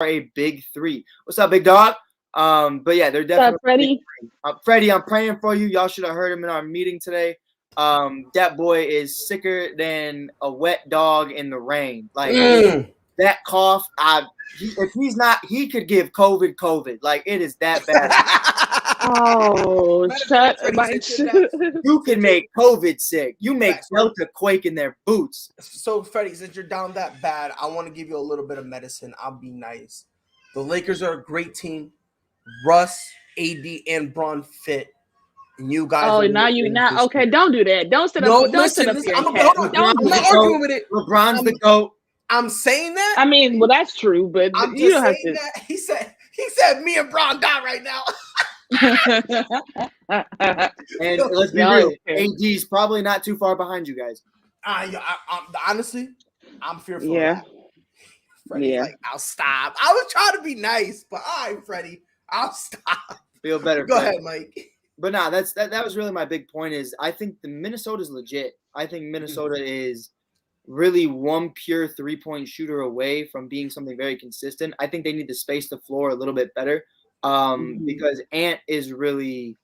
a big three. What's up, big dog? But yeah, they're definitely. What's up, Freddie? Freddie, I'm praying for you. Y'all should have heard him in our meeting today. That boy is sicker than a wet dog in the rain. Like that cough. If he's not, he could give COVID. Like it is that bad. Oh, shut! You can make COVID sick. You make Delta quake in their boots. So, Freddie, since you're down that bad, I want to give you a little bit of medicine. I'll be nice. The Lakers are a great team. Russ, AD, and Bron fit. And you guys. Oh, now okay. Don't do that. Don't sit up. Don't sit up here. I'm not arguing with it. LeBron's the GOAT. I'm saying that. I mean, well, that's true, but you don't have to. That. He said, me and Bron die right now. And let's be real, AD's probably not too far behind you guys. Honestly, I'm fearful. Yeah. Freddie's like, I'll stop. I was trying to be nice, but all right, Freddie, I'll stop. Feel better. Go ahead, Mike. But nah, that was really my big point. Is I think the Minnesota's legit. I think Minnesota is really one pure 3-point shooter away from being something very consistent. I think they need to space the floor a little bit better. Because Ant is really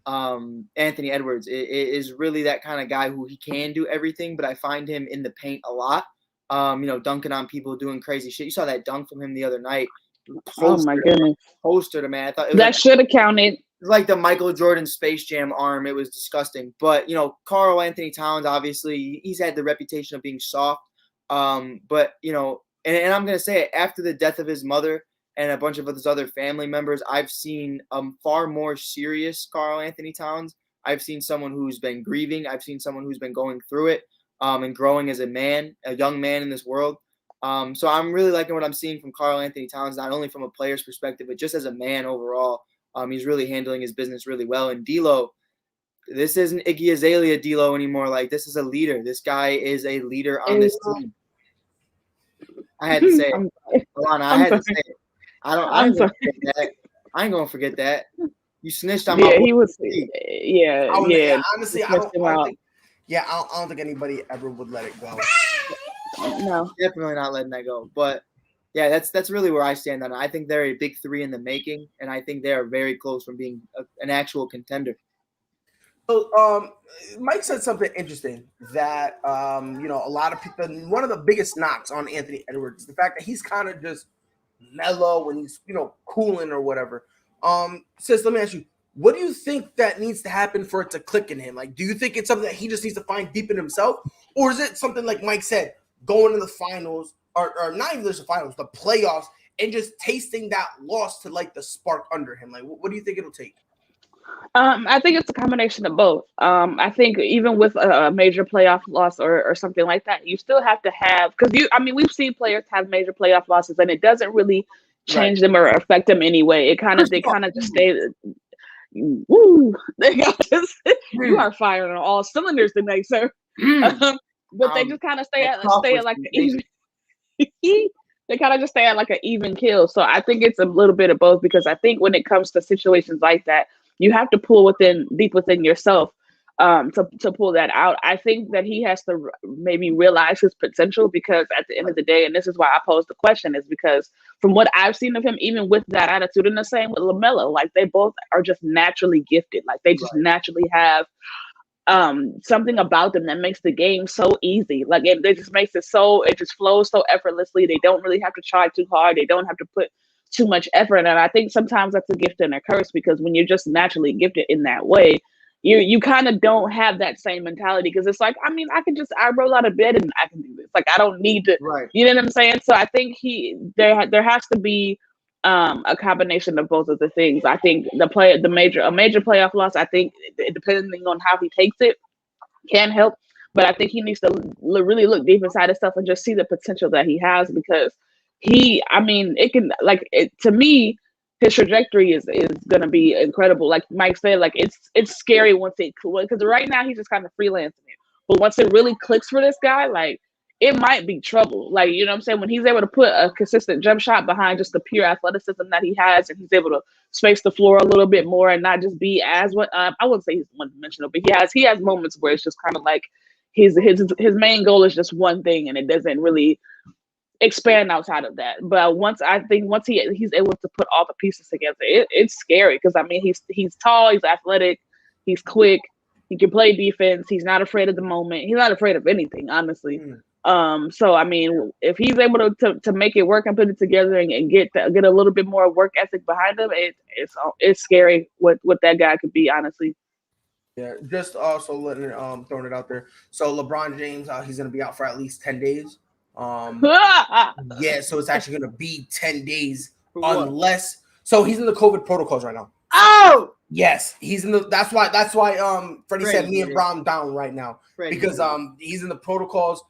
Anthony Edwards is really that kind of guy who he can do everything, but I find him in the paint a lot. Dunking on people, doing crazy shit. You saw that dunk from him the other night. Oh my goodness! Postered him, man. I thought it was that should have counted. It was like the Michael Jordan Space Jam arm. It was disgusting. But Karl Anthony Towns, obviously, he's had the reputation of being soft. But and I'm gonna say it, after the death of his mother and a bunch of his other family members, I've seen far more serious Karl Anthony Towns. I've seen someone who's been grieving. I've seen someone who's been going through it and growing as a young man in this world. So I'm really liking what I'm seeing from Karl Anthony Towns, not only from a player's perspective, but just as a man overall. He's really handling his business really well. And D'Lo, this isn't Iggy Azalea D'Lo anymore. Like, this is a leader. This guy is a leader on this team. I had to say it. Alana, I had to say it. I ain't gonna forget that. You snitched on my he was. Yeah. Honestly, I don't think anybody ever would let it go. No, definitely not letting that go. But yeah, that's really where I stand on it. I think they're a big three in the making, and I think they are very close from being an actual contender. So, Mike said something interesting that a lot of people. One of the biggest knocks on Anthony Edwards is the fact that he's kind of just mellow when he's cooling or whatever. Sis, let me ask you, what do you think that needs to happen for it to click in him? Like, do you think it's something that he just needs to find deep in himself, or is it something like Mike said, going to the finals or not even just the finals, the playoffs, and just tasting that loss to like the spark under him? Like, what do you think it'll take? I think it's a combination of both. I think even with a major playoff loss or something like that, you still have to have, because we've seen players have major playoff losses and it doesn't really change them or affect them anyway. They kind of just stay. Woo! You are firing on all cylinders tonight, sir. But they just kind of stay at like an even. They kind of just stay at like an even kill. So I think it's a little bit of both, because I think when it comes to situations like that, you have to pull deep within yourself to pull that out. I think that he has to maybe realize his potential, because at the end of the day, and this is why I posed the question, is because from what I've seen of him, even with that attitude, and the same with LaMelo, like they both are just naturally gifted. Like they just naturally have something about them that makes the game so easy. Like it just makes it just flows so effortlessly. They don't really have to try too hard. They don't have to put too much effort. And I think sometimes that's a gift and a curse, because when you're just naturally gifted in that way, you kind of don't have that same mentality, because it's like, I roll out of bed and I can do this. Like I don't need to, you know what I'm saying? So I think there has to be a combination of both of the things. I think a major playoff loss, I think depending on how he takes it, can help. But I think he needs to really look deep inside himself and just see the potential that he has, because to me, his trajectory is going to be incredible. Like Mike said, like it's scary because right now he's just kind of freelancing it. But once it really clicks for this guy, like it might be trouble. Like, you know what I'm saying? When he's able to put a consistent jump shot behind just the pure athleticism that he has, and he's able to space the floor a little bit more and not just be as I wouldn't say he's one-dimensional, but he has moments where it's just kind of like his main goal is just one thing, and it doesn't really expand outside of that. But once he's able to put all the pieces together, it's scary because I mean he's tall, he's athletic, he's quick, he can play defense, he's not afraid of the moment, he's not afraid of anything, honestly. So I mean, if he's able to make it work and put it together and get a little bit more work ethic behind him, it's scary what that guy could be, honestly. Yeah, just also throwing it out there. So LeBron James, he's gonna be out for at least 10 days. Yeah, so it's actually gonna be 10 days unless. So he's in the COVID protocols right now. Oh, yes, he's in the. That's why. Freddie said me and Brown down right now because he's in the protocols.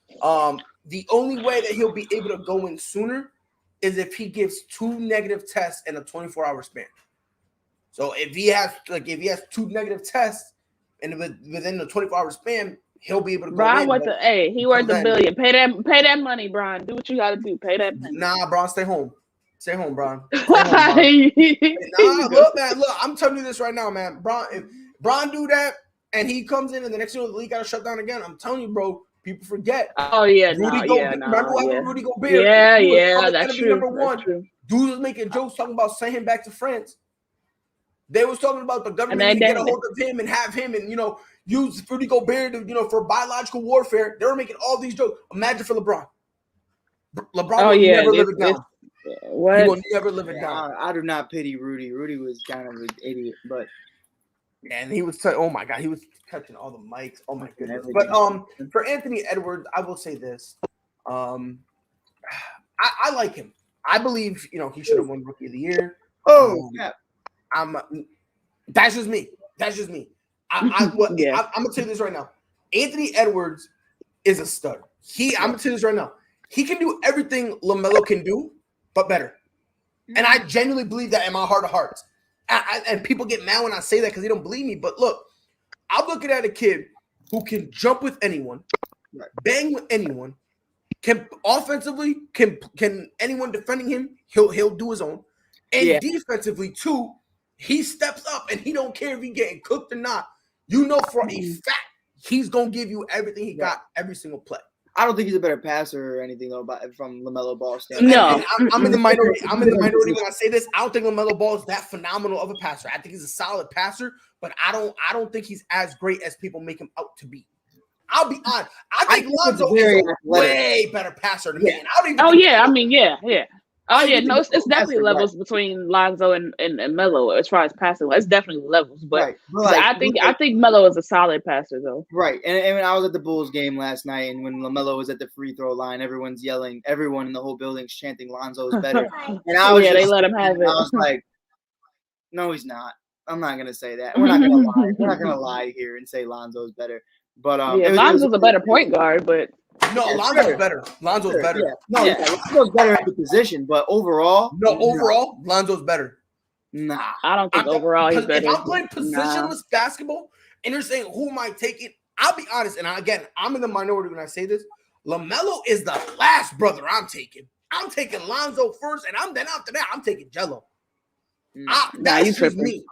The only way that he'll be able to go in sooner is if he gives 2 negative tests in a 24-hour span. So if he has 2 negative tests and within the 24-hour span, he'll be able to go Brian in. He worth $1 billion. Pay that money, Brian. Do what you gotta do. Pay that money. Nah, Brian, stay home. Stay home, Brian. Look, man. Look, I'm telling you this right now, man. Brian, if Brian do that and he comes in and the next year the league got to shut down again, I'm telling you, bro. People forget. Oh yeah, remember what Rudy Gobert? That's true. Number one, dudes was making jokes talking about sending him back to France. They was talking about the government get a hold of him and have him and use Rudy Gobert to for biological warfare. They were making all these jokes. Imagine for LeBron. LeBron will never live it down. What? He will never live it down. I do not pity Rudy. Rudy was kind of an idiot, but and he was oh my god, he was touching all the mics. Oh my goodness. But for Anthony Edwards, I will say this. I like him. I believe he should have won Rookie of the Year. That's just me. I'm gonna tell you this right now. Anthony Edwards is a stud. I'm gonna tell you this right now. He can do everything LaMelo can do, but better. And I genuinely believe that in my heart of hearts. And people get mad when I say that because they don't believe me. But look, I'm looking at a kid who can jump with anyone, bang with anyone, can offensively, can anyone defending him, he'll do his own. And defensively, too, he steps up and he don't care if he's getting cooked or not. For a fact, he's going to give you everything he got every single play. I don't think he's a better passer or anything though, from LaMelo Ball standpoint. No, I'm in the minority. I'm in the minority when I say this. I don't think LaMelo Ball is that phenomenal of a passer. I think he's a solid passer, but I don't think he's as great as people make him out to be. I'll be honest. I think Lonzo is a way better passer than me. No, it's definitely levels between Lonzo and Melo as far as passing. It's definitely levels, but I think Melo is a solid passer though. Right, and when I was at the Bulls game last night, and when LaMelo was at the free throw line, everyone's yelling, everyone in the whole building's chanting Lonzo's better. And I was they let him have it. I was like, no, he's not. I'm not gonna say that. We're not gonna lie. We're not gonna lie here and say Lonzo's better. But Lonzo's a better point guard, but. No, Lonzo's better. Lonzo's better. Yeah. No, Lonzo's better at the position, but overall, Lonzo's better. Nah, I don't think overall he's better. If I'm playing positionless basketball and you're saying who am I taking, I'll be honest. And again, I'm in the minority when I say this. LaMelo is the last brother I'm taking. I'm taking Lonzo first, and then after that, I'm taking Jello. That's just me.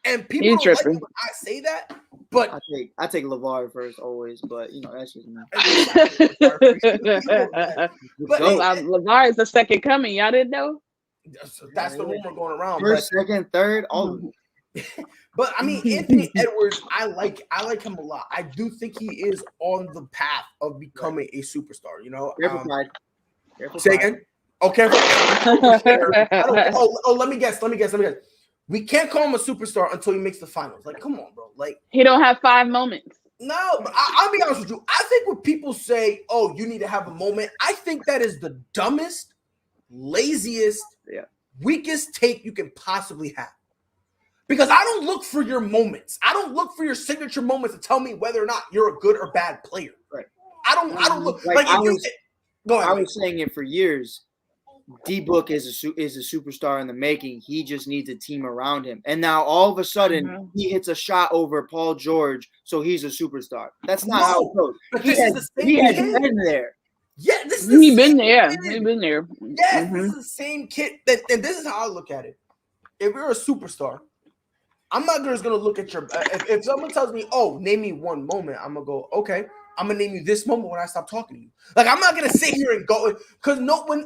And people don't like when I say that, but I take LeVar first always, but that's just me. But LeVar is the second coming. Y'all didn't know? That's the rumor going around. First, second, third, all of them. But I mean, Anthony Edwards, I like him a lot. I do think he is on the path of becoming a superstar. Say again. Okay. Let me guess. We can't call him a superstar until he makes the finals. Like, come on, bro. Like, he don't have 5 moments. No, but I'll be honest with you. I think when people say, "Oh, you need to have a moment," I think that is the dumbest, laziest, weakest take you can possibly have. Because I don't look for your moments. I don't look for your signature moments to tell me whether or not you're a good or bad player. Right. I don't look like I was saying it for years. D-Book is a superstar in the making. He just needs a team around him. And now all of a sudden he hits a shot over Paul George, so he's a superstar. That's not how it goes. He has been there. Yeah, this is He's been there. He's been there. Yes, this is the same kid. And this is how I look at it. If you're a superstar, I'm not just gonna look at your if someone tells me, "Oh, name me one moment," I'm gonna go, "Okay." I'm gonna name you this moment when I stop talking to you. Like, I'm not gonna sit here and go because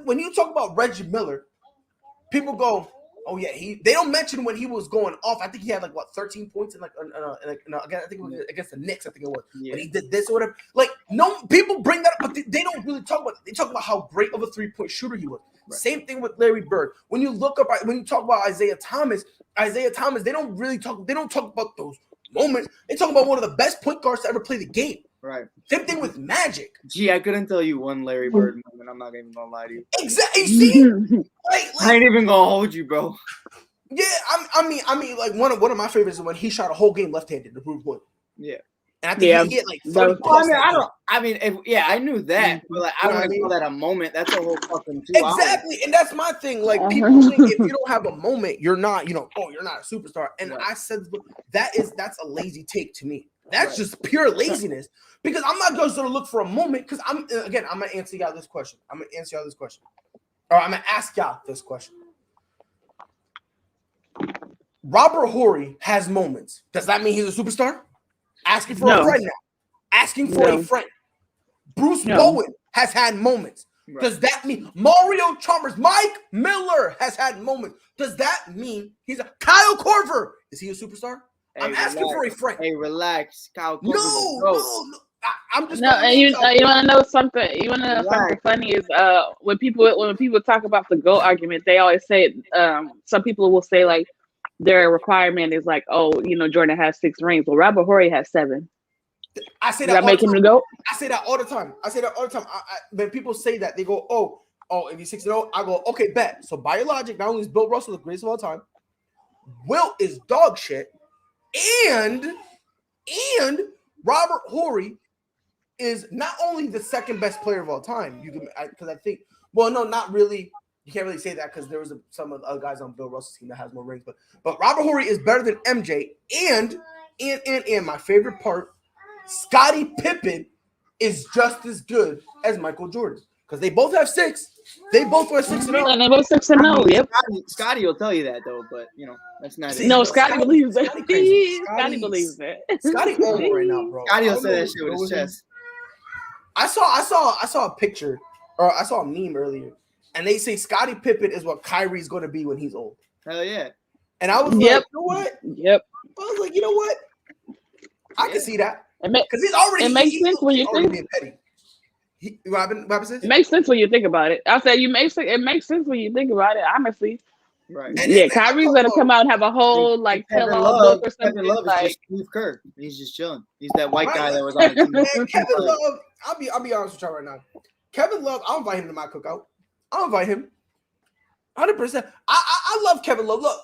when you talk about Reggie Miller, people go, oh yeah, they don't mention when he was going off. I think he had 13 points in again, I think it was against the Knicks. I think it was when he did this or whatever. Like, no, people bring that up, but they don't really talk about it. They talk about how great of a 3-point shooter he was. Right. Same thing with Larry Bird. When you talk about Isaiah Thomas, they don't talk about those moments. They talk about one of the best point guards to ever play the game. Right. Same thing with Magic. Gee, I couldn't tell you one Larry Bird moment. I'm not even gonna lie to you. Exactly. See, I ain't even gonna hold you, bro. Yeah, I mean, like one of my favorites is when he shot a whole game left-handed to prove point. Yeah. And I think he hit like 30 plus. I knew that, but like, I wouldn't call that a moment. That's a whole fucking 2 hours. Exactly, and that's my thing. Like, people think if you don't have a moment, you're not, you're not a superstar. And I said that's a lazy take to me. That's just pure laziness. Because I'm not just gonna look for a moment. Because I'm gonna answer y'all this question. Or I'm gonna ask y'all this question. Robert Horry has moments. Does that mean he's a superstar? Asking for a friend now. Asking for a friend. Bruce Bowen has had moments. Right. Does that mean Mario Chalmers, Mike Miller has had moments? Does that mean he's a Kyle Korver? Is he a superstar? Hey, I'm asking for a friend. Hey, relax, Kyle Korver. No. I'm just and you want to know something? You want to know something funny is when people talk about the GOAT argument, they always say some people will say like their requirement is like, oh, Jordan has 6 rings. Well, Robert Horry has 7. I say that make him the GOAT? I say that all the time. When people say that, they go, oh, if he's 6-0, I go, okay, bet. So by your logic, not only is Bill Russell the greatest of all time, Wilt is dog shit, and Robert Horry is not only the second best player of all time. Because I think, well, no, not really. You can't really say that because there was some of the other guys on Bill Russell's team that has more rings, but Robert Horry is better than MJ, and my favorite part, Scottie Pippen is just as good as Michael Jordan because they both have 6. They both were 6-0. And they both 6-0. Yep. Scottie will tell you that though, but that's not it. No, Scottie believes that. Scottie believes that. Scottie on right now, bro. Scottie will say that shit with his chest. I saw a picture, or I saw a meme earlier, and they say Scottie Pippen is what Kyrie's going to be when he's old. Hell yeah! And I was like, you know what? Yep. I was like, you know what? I can see that because he's already. It makes sense when you think. What happened? It makes sense when you think about it. I said it makes sense when you think about it. Honestly. Right. Kyrie's gonna come out and have a whole tell-all book or something. Kevin Love is just Steve Kerr. He's just chilling. He's that white guy that was on the team. Kevin Love, I'll be honest with you right now. Kevin Love, I'll invite him to my cookout. I'll invite him. 100%. I love Kevin Love. Look,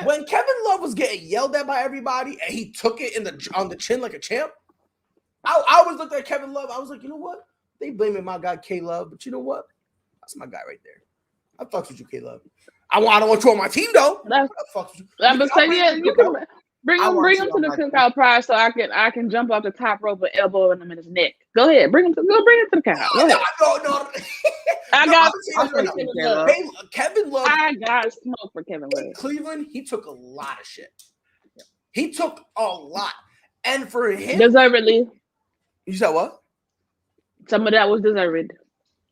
when Kevin Love was getting yelled at by everybody and he took it on the chin like a champ, I always looked at Kevin Love. I was like, you know what? They blaming my guy K Love, but you know what? That's my guy right there. I fucks with you, K Love. I don't want you on my team though. I'm saying you can bring him to the cookout prize so I can jump off the top rope and elbow him in his neck. Go ahead, bring him to the cookout. No. I got Kevin Love. I got smoke for Kevin Love. In Cleveland, he took a lot of shit. He took a lot, and for him, deservedly. You said what? Some of that was deserved.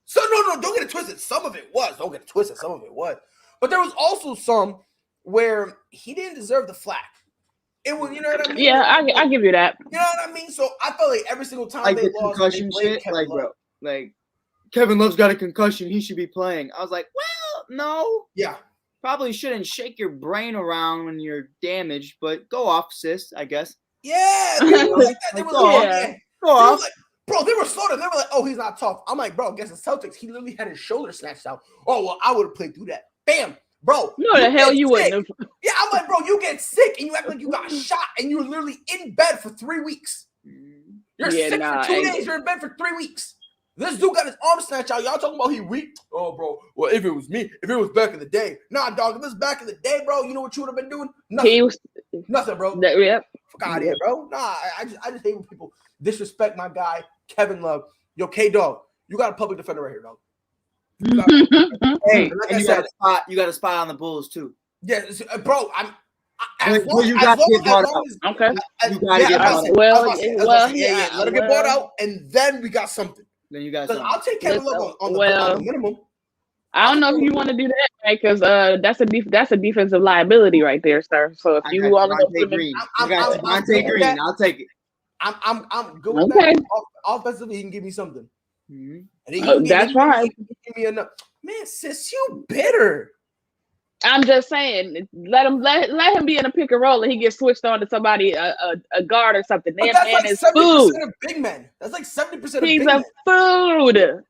So no, don't get it twisted. Some of it was. Don't get it twisted. Some of it was. But there was also some where he didn't deserve the flack. It was, you know what I mean? Yeah, I give you that. You know what I mean? So I felt like every single time like they the lost, concussion shit, Kevin Love's got a concussion. He should be playing. I was like, well, no. Yeah. Probably shouldn't shake your brain around when you're damaged, but go off, sis, I guess. Yeah. They were like that. They were like, go off. Bro, they were slow. They were like, oh, he's not tough. I'm like, bro, against the Celtics, he literally had his shoulder snatched out. Oh, well, I would have played through that. Bam. Bro. No, the hell you wouldn't have. Yeah, I'm like, bro, you get sick and you act like you got shot and you're literally in bed for 3 weeks. You're sick for 2 days. You're in bed for 3 weeks. This dude got his arm snatched out. Y'all talking about he weak? Oh, bro. Well, if it was me, if it was back in the day. Nah, dog, if it was back in the day, bro, you know what you would have been doing? Nothing. Nothing, bro. Yep. Fuck out of here, bro. Nah, I just hate when people disrespect my guy, Kevin Love. Yo, K-Dog, you got a public defender right here, dog. Hey, like and you got a spot on the Bulls too. Yeah, bro. Well, you got to get bought out. Okay. You got to get bought out. Well, let him get bought out, and then we got something. Then you got Because something. I'll take Kevin Love on the minimum. I don't know if you want to do that, right? Because that's a defensive liability right there, sir. So if you want to go Green, I got Devontae Green. I'll take it. I'm good with that. Offensively, he can give me something. Mm-hmm. That's right. Give me enough. Man, sis, you bitter. I'm just saying, let him be in a pick and roll, and he gets switched on to somebody, a guard or something. That that's man like is 70% food. of big men. That's like 70% of He's big a men. food. The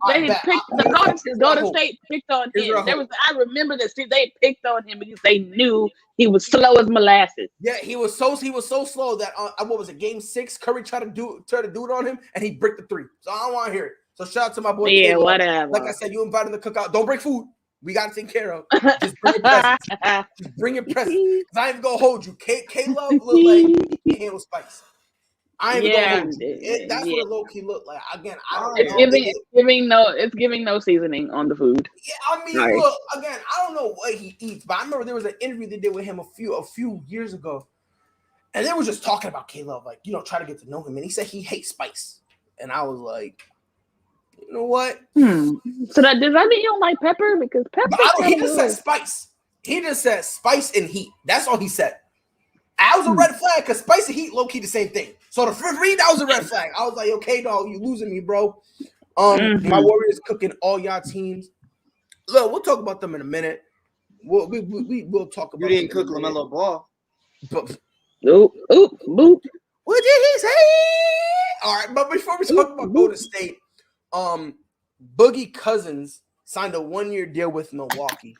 Golden State picked on him. I remember this. They picked on him because they knew he was slow as molasses. Yeah, he was so slow that what was it? Game 6, Curry tried to do it on him, and he bricked the 3. So I don't want to hear it. So shout out to my boy. Yeah, Caleb. whatever. Like I said, you invited him to cook out. Don't break food. We got to take care of. Just bring your presents. Just bring your presents. Because I ain't gonna hold you. K-Love look like he handle spice. I ain't gonna hold you. That's what a low key look like. Again, I don't know. It's giving no seasoning on the food. Yeah, I mean, look, again, I don't know what he eats, but I remember there was an interview they did with him a few years ago, and they were just talking about K-Love, like, try to get to know him, and he said he hates spice, and I was like, you know what? So does that mean you don't like pepper? Because pepper. He just said spice. He just said spice and heat. That's all he said. I was a red flag because spice and heat low key the same thing. So for me, that was a red flag. I was like, okay, dog, you losing me, bro. My Warriors cooking all y'all teams. Look, we'll talk about them in a minute. We'll talk about. You didn't cook LaMelo Ball. But boop. What did he say? All right, but before we talk about Golden State, Boogie Cousins signed a 1-year deal with Milwaukee.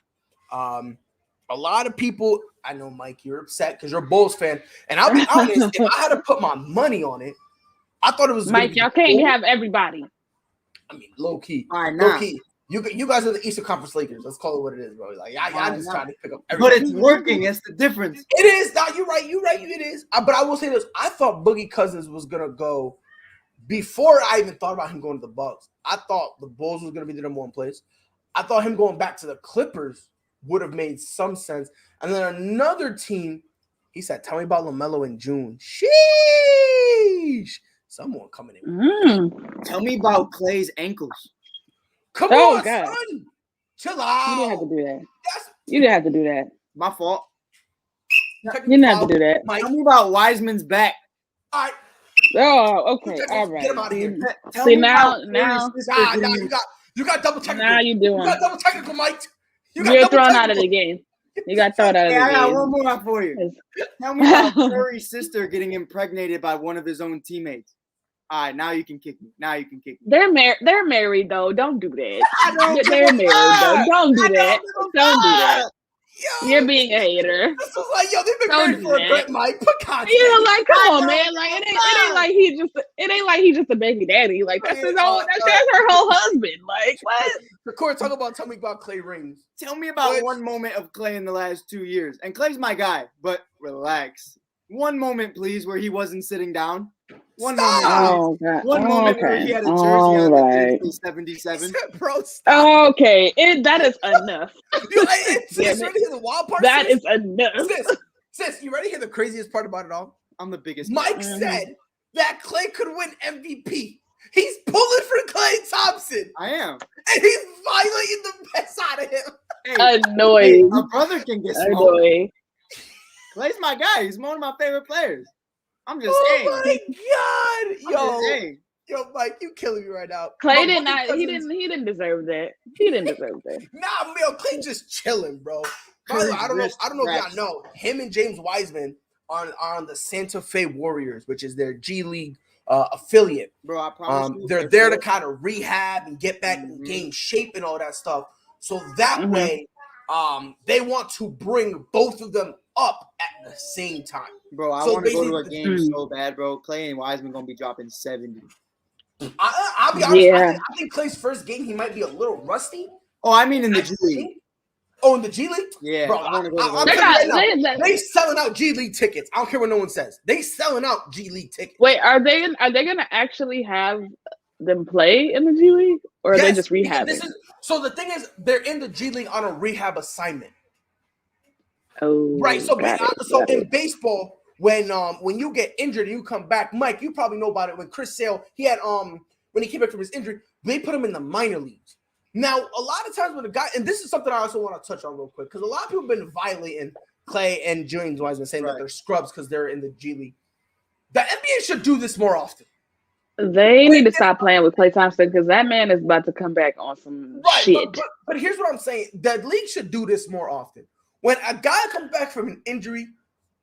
A lot of people, I know, Mike, you're upset because you're a Bulls fan, and I'll be honest, if I had to put my money on it, I thought it was Mike. Y'all can't have everybody. I mean, low key, low key. You guys are the Eastern Conference Lakers. Let's call it what it is, bro. Like I'm just trying to pick up everything. But it's working. That's the difference. It is. No, you're right. It is. But I will say this: I thought Boogie Cousins was gonna go before I even thought about him going to the Bucks. I thought the Bulls was gonna be the number 1 place. I thought him going back to the Clippers would have made some sense. And then another team, he said, "Tell me about LaMelo in June." Sheesh. Someone coming in. Tell me about Clay's ankles. Come on, God. Son. Chill out. You didn't have to do that. You didn't have to do that. My fault. You didn't have to do that. Tell me about Wiseman's back. All right. Oh, okay. All right. Get him out of here. See, now. You got double technical. Now you doing. You got double technical, Mike. You're thrown out of the game. You got thrown out of the game. I got one more for you. Tell me about Curry's sister getting impregnated by one of his own teammates. All right, now you can kick me. They're married though. Don't do that. They're married though. Don't do that. Don't do that. Yo, you're being a hater. This was like, they've been married for a bit, Mike. Put context. Like, come on, man. Like, it ain't like he's just a baby daddy. Like, that's his own. That's her whole husband. Like, what? Record. Tell me about Clay rings. Tell me about one moment of Clay in the last 2 years. And Clay's my guy, but relax. One moment, please, where he wasn't sitting down. One moment, where he had a jersey on that 77. Bro, okay, that is enough. Sis, you ready to hear the wild part? That is enough. Sis, you ready to hear the craziest part about it all? I'm the biggest. Mike said that Clay could win MVP. He's pulling for Klay Thompson. I am. And he's violating the best out of him. Hey, annoying. My brother can get smoked. Clay's my guy. He's one of my favorite players. I'm just saying. Oh my God. Yo, Mike, you killing me right now. Clay did not. He didn't deserve that. He didn't deserve that. Nah, Clay just chilling, bro. By the way, I don't know if y'all know. Him and James Wiseman are on the Santa Fe Warriors, which is their G League affiliate. Bro, I promise you. They're there to kind of rehab and get back and gain shape and all that stuff. So that way, they want to bring both of them up at the same time. Bro, I want to go to a game so bad, bro. Clay and Wiseman gonna be dropping 70. I'll be honest. Yeah. I think Clay's first game he might be a little rusty. Oh, I mean in the G League. Oh, in the G League? Yeah. Bro, they selling out G League tickets. I don't care what no one says. They selling out G League tickets. Wait, are they gonna actually have them play in the G League, or are they just rehabbing? So the thing is, they're in the G League on a rehab assignment. Oh, Right. So, got it. so Got in it. baseball, when you get injured and you come back, Mike, you probably know about it. When Chris Sale, he had when he came back from his injury, they put him in the minor leagues. Now, a lot of times when a guy, and this is something I also want to touch on real quick, because a lot of people have been violating Clay and James Wiseman, saying that they're scrubs because they're in the G League. The NBA should do this more often. They need to stop playing with Klay Thompson because that man is about to come back on some shit. But here's what I'm saying. The league should do this more often. When a guy comes back from an injury,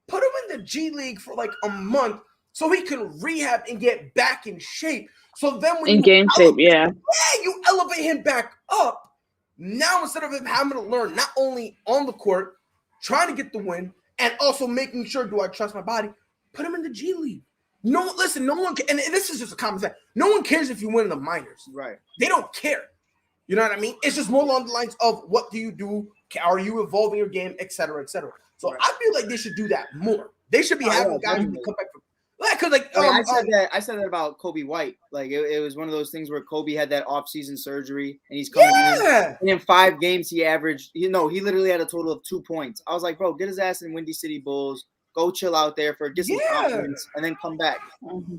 put him in the G League for like a month so he can rehab and get back in shape. So then when you elevate him back up, now instead of him having to learn not only on the court, trying to get the win, and also making sure, do I trust my body, put him in the G League. No one and this is just a common fact. No one cares if you win in the minors. Right. They don't care. You know what I mean? It's just more along the lines of what do you do? Are you evolving your game, et cetera, et cetera. So I feel like they should do that more. They should be having guys who come back from I said that about Kobe White. Like it was one of those things where Kobe had that off-season surgery and he's coming in. And in 5 games he averaged, he literally had a total of 2 points. I was like, bro, get his ass in Windy City Bulls. Go chill out there for get some confidence and then come back.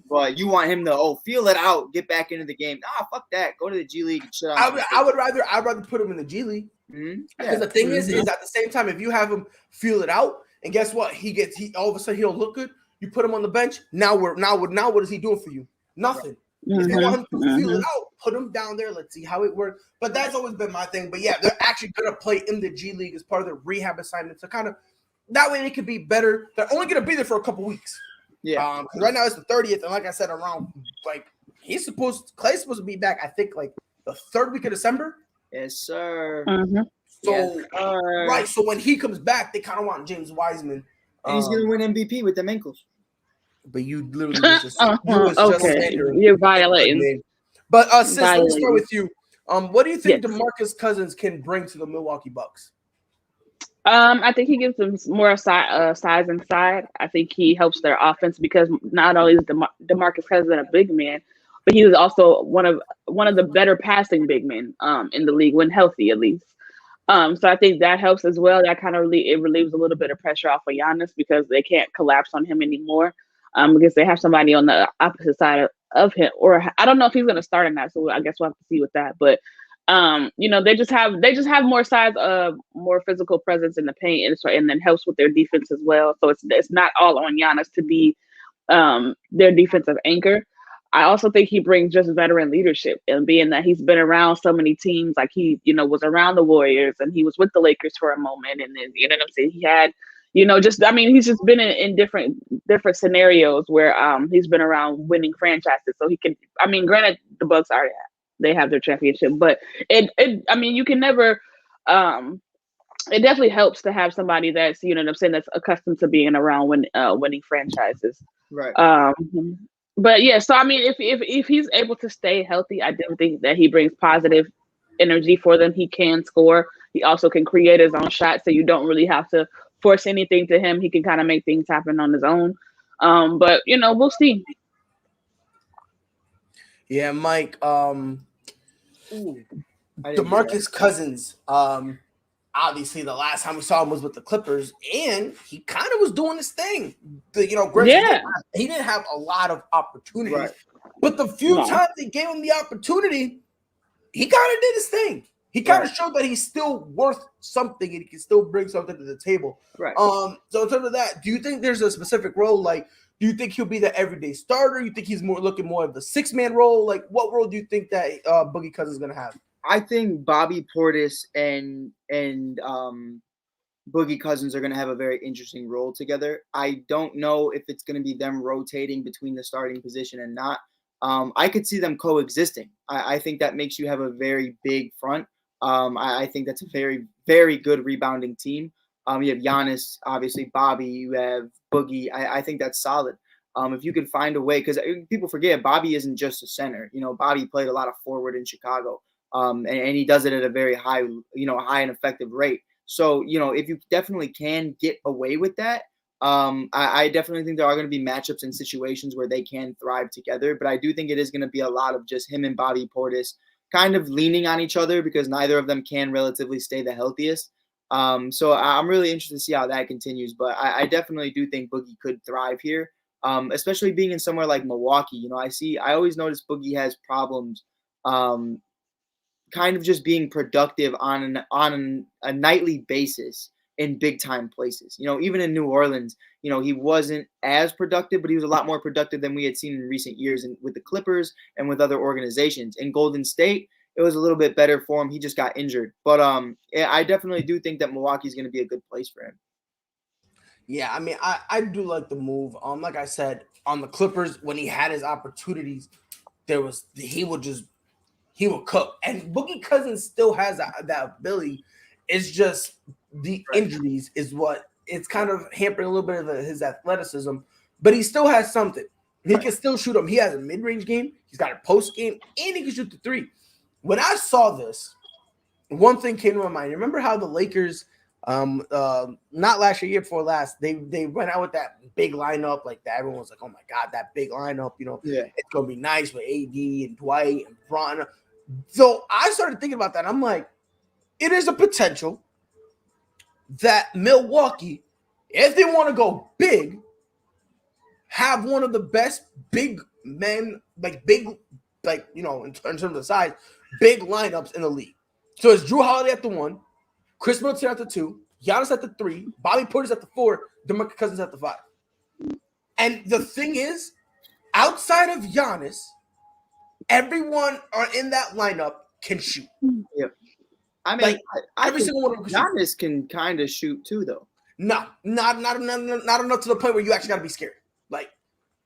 But you want him to feel it out, get back into the game. Nah, fuck that. Go to the G League and shit out. I'd rather put him in the G League. Because the thing is at the same time, if you have him feel it out, and guess what? He all of a sudden he don't look good. You put him on the bench. Now what is he doing for you? Nothing. If you want him to feel it out, put him down there. Let's see how it works. But that's always been my thing. But yeah, they're actually gonna play in the G League as part of their rehab assignment to kind of. That way they could be better. They're only going to be there for a couple weeks. Yeah. Because right now it's the 30th. And like I said, around, like, Clay's supposed to be back, I think, like, the 3rd week of December. Yes, sir. So, right. So when he comes back, they kind of want James Wiseman. And he's going to win MVP with them ankles. But you literally was just you're violating. But, sis, let me start with you. What do you think Demarcus Cousins can bring to the Milwaukee Bucks? I think he gives them more size inside. I think he helps their offense because not only is Demarcus Cousins a big man, but he is also one of the better passing big men in the league when healthy, at least. So I think that helps as well. That kind of relieves a little bit of pressure off of Giannis because they can't collapse on him anymore because they have somebody on the opposite side of him. Or I don't know if he's going to start in that, so I guess we'll have to see with that. But they just have more size, more physical presence in the paint, and then helps with their defense as well. So it's not all on Giannis to be their defensive anchor. I also think he brings just veteran leadership, and being that he's been around so many teams, like he was around the Warriors and he was with the Lakers for a moment, and then you know what I'm saying, he had he's just been in different scenarios where he's been around winning franchises, so he can. I mean, granted, the Bucks they have their championship, but you can never. It definitely helps to have somebody that's that's accustomed to being around winning franchises. Right. But yeah, so I mean, if he's able to stay healthy, I do think that he brings positive energy for them. He can score. He also can create his own shot, so you don't really have to force anything to him. He can kind of make things happen on his own. But we'll see. Yeah, Mike. Demarcus Cousins. Obviously, the last time we saw him was with the Clippers, and he kind of was doing his thing. He didn't have a lot of opportunities, but the few times they gave him the opportunity, he kind of did his thing. He kind of showed that he's still worth something and he can still bring something to the table. Right. So in terms of that, do you think there's a specific role? Like, do you think he'll be the everyday starter? You think he's looking more of the 6-man role? Like, what role do you think that Boogie Cousins is going to have? I think Bobby Portis and Boogie Cousins are going to have a very interesting role together. I don't know if it's going to be them rotating between the starting position and not. I could see them coexisting. I think that makes you have a very big front. I think that's a very, very good rebounding team. You have Giannis, obviously, Bobby, you have Boogie. I think that's solid. If you could find a way, because people forget Bobby isn't just a center. Bobby played a lot of forward in Chicago. And he does it at a very high and effective rate. So, if you definitely can get away with that, I definitely think there are going to be matchups and situations where they can thrive together. But I do think it is going to be a lot of just him and Bobby Portis kind of leaning on each other because neither of them can relatively stay the healthiest. So I'm really interested to see how that continues. But I definitely do think Boogie could thrive here, especially being in somewhere like Milwaukee. You know, I always notice Boogie has problems kind of just being productive on a nightly basis in big time places. You know, even in New Orleans, you know, he wasn't as productive, but he was a lot more productive than we had seen in recent years with the Clippers and with other organizations. In Golden State, it was a little bit better for him. He just got injured. But yeah, I definitely do think that Milwaukee is going to be a good place for him. Yeah, I mean, I do like the move. Like I said, on the Clippers, when he had his opportunities, he would cook. And Boogie Cousins still has that ability. It's just the injuries is what it's kind of hampering a little bit of his athleticism, but he still has something. He can still shoot them. He has a mid-range game. He's got a post game, and he can shoot the three. When I saw this, one thing came to my mind. Remember how the Lakers, not last year before last, they went out with that big lineup like that. Everyone was like, "Oh my god, that big lineup! You know, it's gonna be nice with AD and Dwight and Bron." So I started thinking about that. I'm like, it is a potential that Milwaukee, if they want to go big, have one of the best big men, in terms of the size, big lineups in the league. So it's Drew Holiday at the 1, Chris Middleton at the 2, Giannis at the 3, Bobby Portis at the 4, Demarcus Cousins at the 5. And the thing is, outside of Giannis, everyone in that lineup can shoot. Yeah. I mean, every single one of them can Giannis can kind of shoot too, though. No, not enough to the point where you actually got to be scared. Like,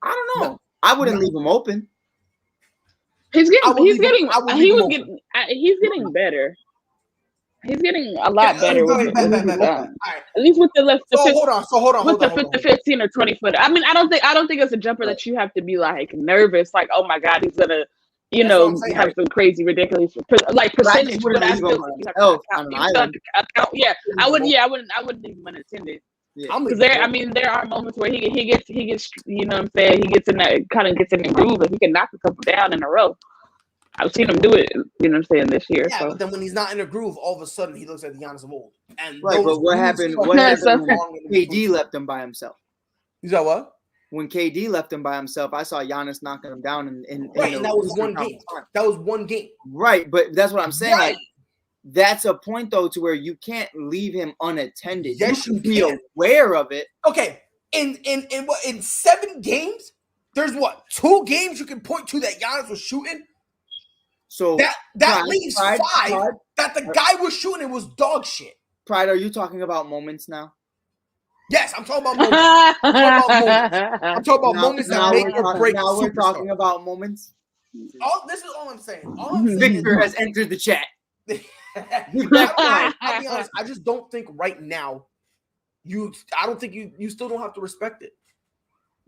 I don't know. I wouldn't leave him open. He's getting better. He's getting a lot better. At least with the left. Hold on. With the 15 or 20 foot. I mean, I don't think it's a jumper that you have to be like nervous, like, oh my god, he's gonna, have some crazy ridiculous percentage. But I still think you have to account. Yeah, I wouldn't leave him unattended. Because there are moments where he gets you know what I'm saying, he gets in the groove and he can knock a couple down in a row. I've seen him do it, you know what I'm saying, this year. Yeah, so. But then when he's not in a groove, all of a sudden he looks like the Giannis of old. And right, but what happened when KD left him by himself? You saw what? When KD left him by himself, I saw Giannis knocking him down. And that was one game. That was one game. Right, but that's what I'm saying. Right. Like, that's a point, though, to where you can't leave him unattended. Yes, you can be aware of it. Okay, in 7 games, there's 2 games you can point to that Giannis was shooting. So that leaves 5 that the guy was shooting and was dog shit. Pride, are you talking about moments now? Yes, I'm talking about moments. I'm talking about moments that make or break. Now we're talking about moments. This is all I'm saying. Victor has entered the chat. I'll be honest. I just don't think right now. I don't think you still don't have to respect it.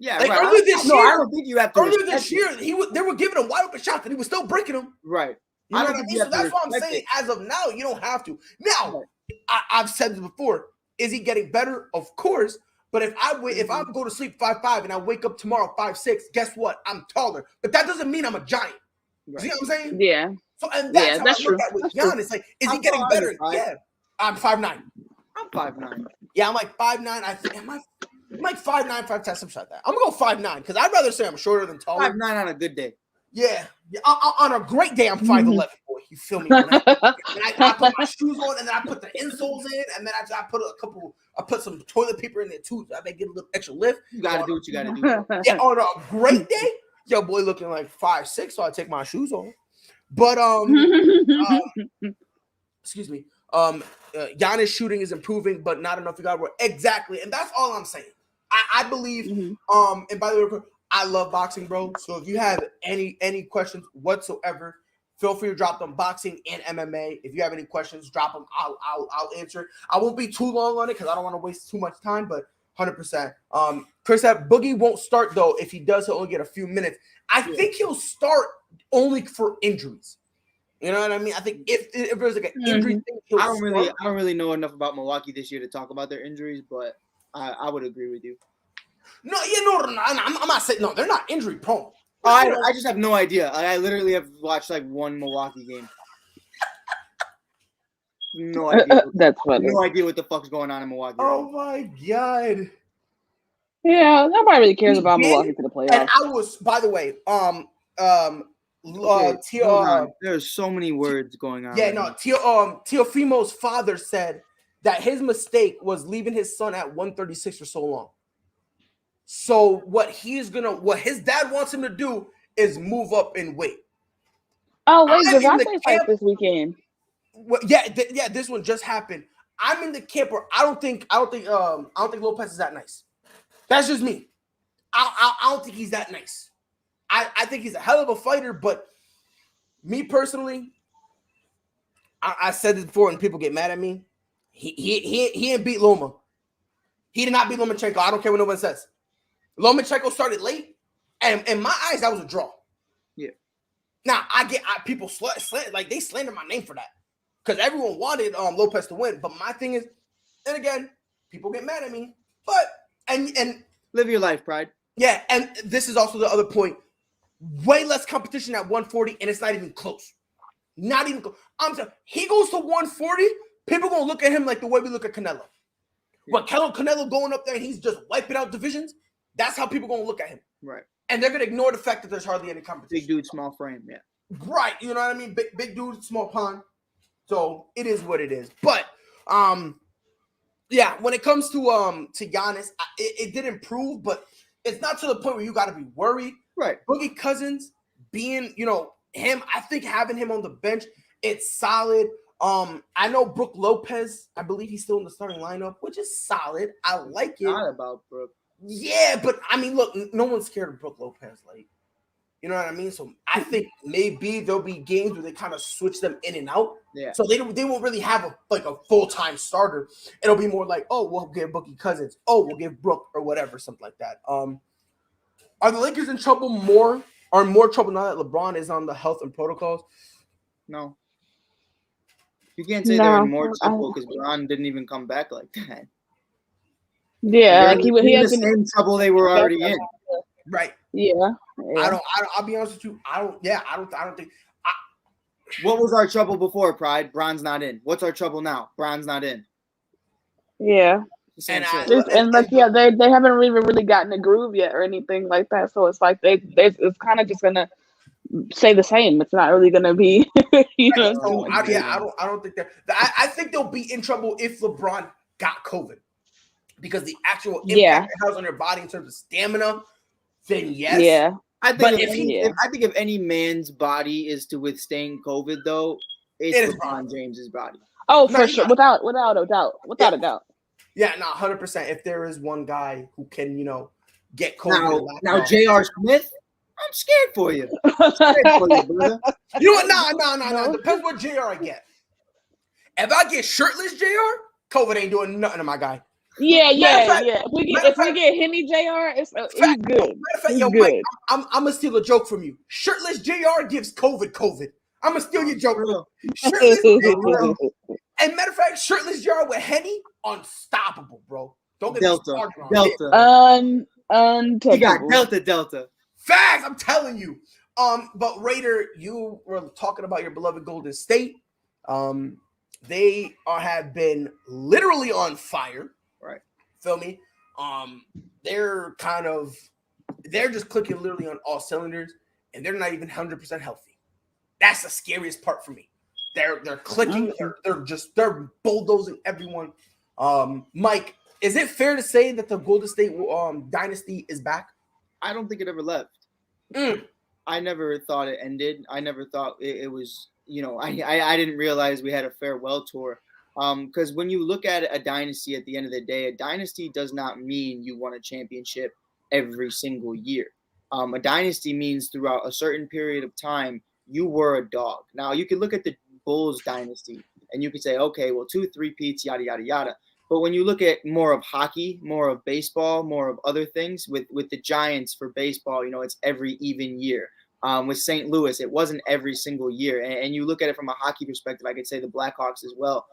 Yeah, like right. Earlier this year, I don't think you have to. Earlier this year, they were giving him wide open shots and he was still breaking them. Right. You know what I mean? So that's what I'm saying. As of now, you don't have to. Now, I've said this before. Is he getting better? Of course. But if I go to sleep 5'5" and I wake up tomorrow 5'6", guess what? I'm taller. But that doesn't mean I'm a giant. Right. See what I'm saying? Yeah. So and that's how I look at it with Giannis. Like, is he getting better? Yeah. I'm 5'9". I'm 5'9". Yeah, I'm like 5'9". I think I'm like 5'9", 5'10", something like that. I'm gonna go 5'9" because I'd rather say I'm shorter than taller. 5'9" on a good day. Yeah. On a great day, I'm 5'11", boy. You feel me? I put my shoes on, and then I put the insoles in, and then I put some toilet paper in there too. So I may get a little extra lift. You gotta do what you gotta do. Yeah, on a great day, yo, boy, looking like 5'6", so I take my shoes off. But excuse me. Giannis shooting is improving, but not enough. You got to work exactly, and that's all I'm saying. I believe. And by the way, I love boxing, bro. So if you have any questions whatsoever, feel free to drop them. Boxing and MMA. If you have any questions, drop them. I'll answer. I won't be too long on it because I don't want to waste too much time. But 100%. Chris said Boogie won't start though. If he does, he'll only get a few minutes. I think he'll start only for injuries. You know what I mean? I think if there's like an injury thing, I don't really know enough about Milwaukee this year to talk about their injuries, but I would agree with you. No, I'm not saying no. They're not injury prone. I just have no idea. I literally have watched like one Milwaukee game. No idea. That's funny. No idea what the fuck's going on in Milwaukee. Oh my god. Yeah, nobody really cares He about did, Milwaukee to the and playoffs. I was, by the way, Okay, hold on. There's so many words going on. Yeah, right no. now. Teofimo's father said that his mistake was leaving his son at 136 for so long. So what his dad wants him to do is move up in weight. Oh wait, I'm in the Javante fight camp- this weekend. Well, yeah, this one just happened. I'm in the camp where I don't think Lopez is that nice. That's just me. I don't think he's that nice. I think he's a hell of a fighter, but me personally, I said this before, and people get mad at me. He didn't beat Loma. He did not beat Lomachenko. I don't care what no one says. Lomachenko started late, and in my eyes, that was a draw. Yeah. Now people they slander my name for that because everyone wanted Lopez to win. But my thing is, and again, people get mad at me. But and Live your life, Pride. yeah, and this is also the other point. Way less competition at 140, and it's not even close. Not even close. I'm saying he goes to 140. People gonna look at him like the way we look at Canelo. But Canelo going up there and he's just wiping out divisions. That's how people gonna look at him. Right. And they're gonna ignore the fact that there's hardly any competition. Big dude, small frame. Yeah. Right. You know what I mean? Big dude, small pond. So it is what it is. But yeah, when it comes to Giannis, it did improve, but it's not to the point where you got to be worried. Right. Boogie Cousins being, him, I think having him on the bench, it's solid. I know Brook Lopez, I believe he's still in the starting lineup, which is solid. I like it. Not about Brook. Yeah, but I mean, look, no one's scared of Brook Lopez. Like, you know what I mean? So I think maybe there'll be games where they kind of switch them in and out. Yeah. So they won't really have a full-time starter. It'll be more like, oh, we'll give Boogie Cousins. Oh, we'll give Brook or whatever, something like that. Are the Lakers in trouble more trouble now that LeBron is on the health and protocols? No. You can't say they're in more trouble because LeBron didn't even come back like that. Yeah, They're like in he has the same trouble they were already in. Right. Yeah. I'll be honest with you. I don't think. What was our trouble before, Pride? Bron's not in. What's our trouble now? Bron's not in. Yeah. And they haven't even really gotten a groove yet or anything like that. So it's like it's kind of just gonna stay the same. It's not really gonna be. I don't think that. I think they'll be in trouble if LeBron got COVID, because the actual impact it has on your body in terms of stamina. Then yes. Yeah. I think if any man's body is to withstand COVID, though, it's LeBron James's body. Oh, for sure, without a doubt. Yeah, 100%. If there is one guy who can, get COVID. Now J.R. Smith, I'm scared for you. I'm scared for you, brother. You know what? No. Depends what JR I get. If I get shirtless JR, COVID ain't doing nothing to my guy. Yeah. If we get Henny JR, he's good. He's good. Mike, I'm gonna steal a joke from you. Shirtless JR gives COVID. I'm gonna steal your joke. Shirtless JR. And matter of fact, shirtless JR with Henny, unstoppable, bro. Don't get Delta. Untouchable. He got Delta. Facts, I'm telling you. But Raider, you were talking about your beloved Golden State. They have been literally on fire. Right. Feel me? They're just clicking literally on all cylinders, and they're not even 100% healthy. That's the scariest part for me. They're clicking. They're bulldozing everyone. Mike, is it fair to say that the Golden State dynasty is back? I don't think it ever left. I never thought it ended. I never thought it was. I didn't realize we had a farewell tour. Because when you look at a dynasty, at the end of the day, a dynasty does not mean you won a championship every single year. A dynasty means throughout a certain period of time, you were a dog. Now, you can look at the Bulls dynasty and you can say, okay, well, 2 3-peats, yada, yada, yada. But when you look at more of hockey, more of baseball, more of other things, with the Giants for baseball, it's every even year. With St. Louis, it wasn't every single year. And you look at it from a hockey perspective, I could say the Blackhawks as well.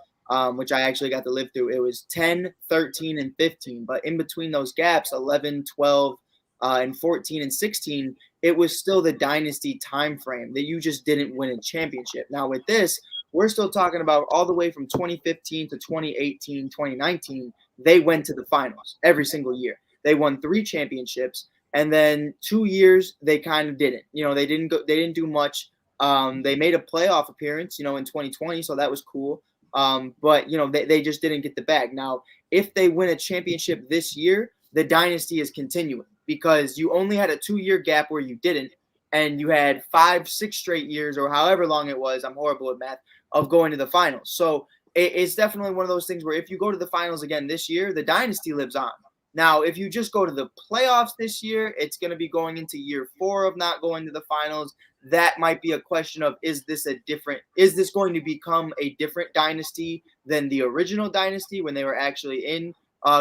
Which I actually got to live through. It was 10, 13, and 15. But in between those gaps, 11, 12, and 14 and 16, it was still the dynasty time frame that you just didn't win a championship. Now with this, we're still talking about all the way from 2015 to 2018, 2019, they went to the finals every single year. They won 3 championships, and then 2 years they kind of didn't. They didn't do much. They made a playoff appearance, in 2020, so that was cool. But they just didn't get the bag. Now, if they win a championship this year, the dynasty is continuing because you only had a 2-year gap where you didn't, and you had 5-6 straight years or however long it was. I'm horrible at math, of going to the finals. So it's definitely one of those things where if you go to the finals again this year, the dynasty lives on. Now, if you just go to the playoffs this year, it's going to be going into year 4 of not going to the finals. That might be a question of, is this going to become a different dynasty than the original dynasty when they were actually in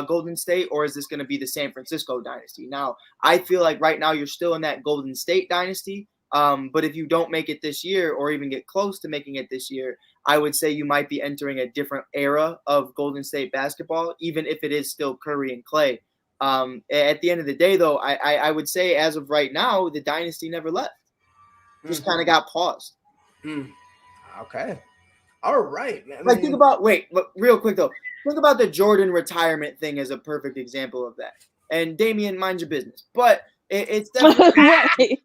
Golden State, or is this going to be the San Francisco dynasty? Now, I feel like right now you're still in that Golden State dynasty, but if you don't make it this year or even get close to making it this year, I would say you might be entering a different era of Golden State basketball, even if it is still Curry and Klay. At the end of the day, though, I would say as of right now, the dynasty never left. Just kind of got paused. Okay. All right. Think about real quick though. Think about the Jordan retirement thing as a perfect example of that. And Damian, mind your business. But it's definitely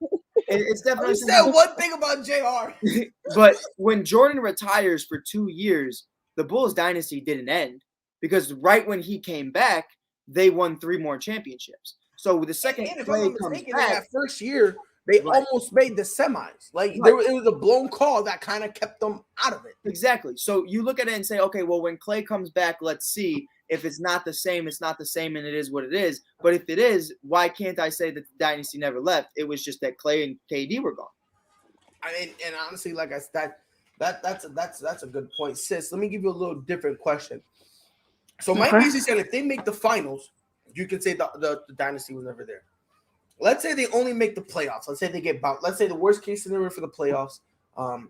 it's definitely. You said one thing about JR. But when Jordan retires for 2 years, the Bulls dynasty didn't end because right when he came back, they won 3 more championships. So the second Klay comes back, that first year, they almost made the semis. It was a blown call that kind of kept them out of it. Exactly. So you look at it and say, okay, well, when Klay comes back, let's see. If it's not the same, it's not the same, and it is what it is. But if it is, why can't I say that the dynasty never left? It was just that Klay and KD were gone. I mean, and honestly, like I said, that's a good point, sis. Let me give you a little different question. So Mike basically said if they make the finals, you can say the dynasty was never there. Let's say they only make the playoffs. Let's say they get bounced. Let's say the worst case scenario for the playoffs. I'm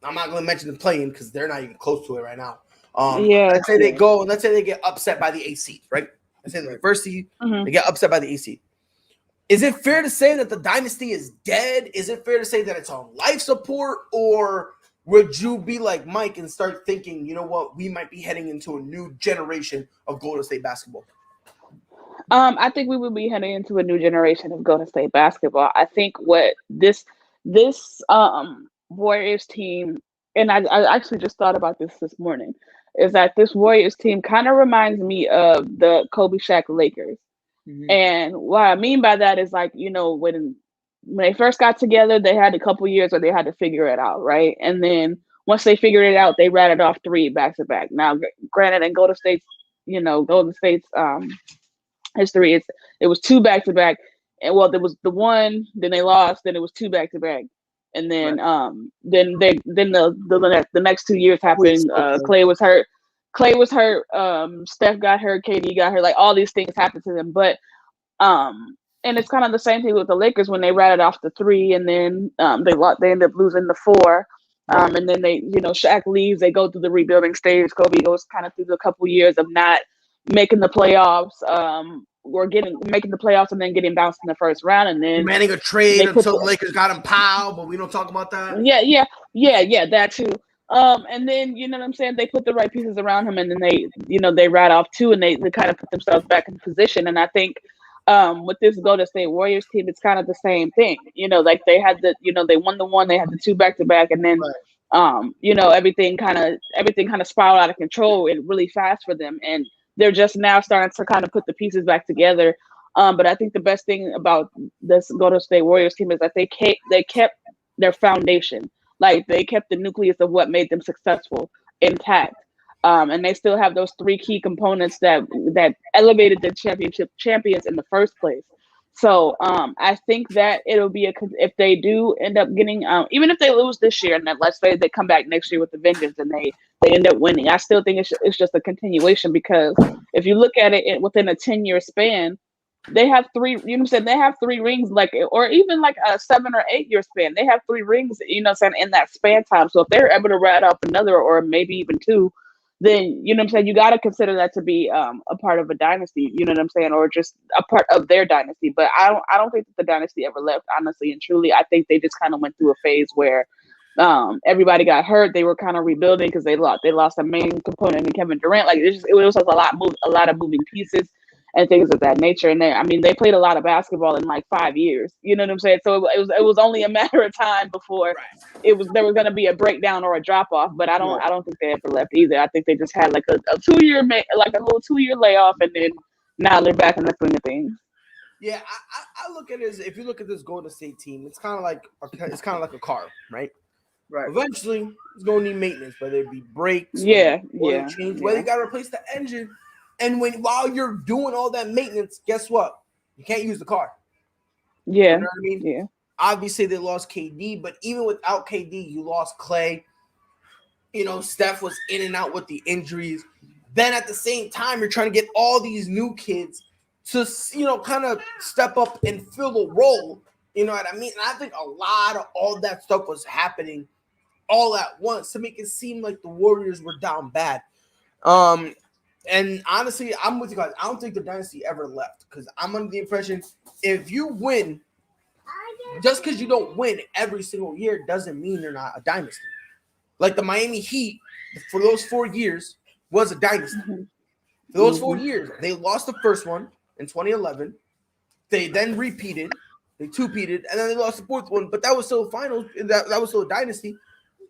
not going to mention the play-in because they're not even close to it right now. Let's say they go and let's say they get upset by the AC, right? Let's say the first seed, they get upset by the AC. Is it fair to say that the dynasty is dead? Is it fair to say that it's on life support? Or would you be like Mike and start thinking, you know what, we might be heading into a new generation of Golden State basketball? I think we would be heading into a new generation of Golden State basketball. I think what this Warriors team, and I actually just thought about this morning, is that this Warriors team kind of reminds me of the Kobe Shaq Lakers. Mm-hmm. And what I mean by that is when they first got together, they had a couple years where they had to figure it out, right? And then once they figured it out, they rattled off 3 back-to-back. Now, granted, in Golden State's history, it was 2 back-to-back. And there was the one, then they lost, then it was 2 back-to-back. And then the next 2 years happened. Klay was hurt. Steph got hurt. KD got hurt. Like all these things happened to them. But and it's kind of the same thing with the Lakers when they rattled off the 3, and then they end up losing the 4. And then Shaq leaves. They go through the rebuilding stage. Kobe goes kind of through the couple years of not making the playoffs. Or making the playoffs and then getting bounced in the first round, and then manning a trade until the Lakers got him Powell, but we don't talk about that. Yeah, that too. And then you know what I'm saying, they put the right pieces around him, and then they rat off 2, and they kind of put themselves back in position. And I think with this Golden State Warriors team, it's kind of the same thing. Like they had they won the 1, they had the 2 back-to-back, and then everything kind of spiraled out of control really fast for them, and they're just now starting to kind of put the pieces back together. But I think the best thing about this Golden State Warriors team is that they kept their foundation. Like they kept the nucleus of what made them successful intact. And they still have those 3 key components that elevated the champions in the first place. So I think that it'll be if they do end up getting, even if they lose this year, and then let's say they come back next year with the vengeance and they end up winning, I still think it's just a continuation, because if you look at it within a 10-year span, they have 3, you know what I'm saying? They have 3 rings, or even like a 7 or 8 year span. They have 3 rings, you know what I'm saying, in that span time. So if they're able to rat off another, or maybe even 2, then, you know what I'm saying, you got to consider that to be a part of a dynasty, you know what I'm saying, or just a part of their dynasty. But I don't think that the dynasty ever left, honestly and truly. I think they just kind of went through a phase where Everybody got hurt. They were kind of rebuilding because they lost a main component in Kevin Durant. Like it was a lot of moving pieces and things of that nature. And they played a lot of basketball in like 5 years. You know what I'm saying? So it was only a matter of time before there was going to be a breakdown or a drop off. But I don't think they ever left either. I think they just had like a 2-year like a little 2-year layoff, and then now they're back in the swing of things. Yeah, I look at it as, if you look at this Golden State team, it's kind of like a car, right? Right. Eventually, it's gonna need maintenance, whether it be brakes, change, whether you gotta replace the engine. And while you're doing all that maintenance, guess what? You can't use the car. Yeah. You know what I mean? Yeah. Obviously, they lost KD, but even without KD, you lost Clay. You know, Steph was in and out with the injuries. Then at the same time, you're trying to get all these new kids to, kind of step up and fill a role. You know what I mean? And I think a lot of all that stuff was happening all at once to make it seem like the Warriors were down bad. And honestly, I'm with you guys. I don't think the dynasty ever left, because I'm under the impression if you win, just because you don't win every single year doesn't mean you're not a dynasty. Like the Miami Heat, for those 4 years, was a dynasty. For those 4 years, they lost the first one in 2011. They then repeated, they two-peated, and then they lost the fourth one. But that was still a finals. That was still a dynasty,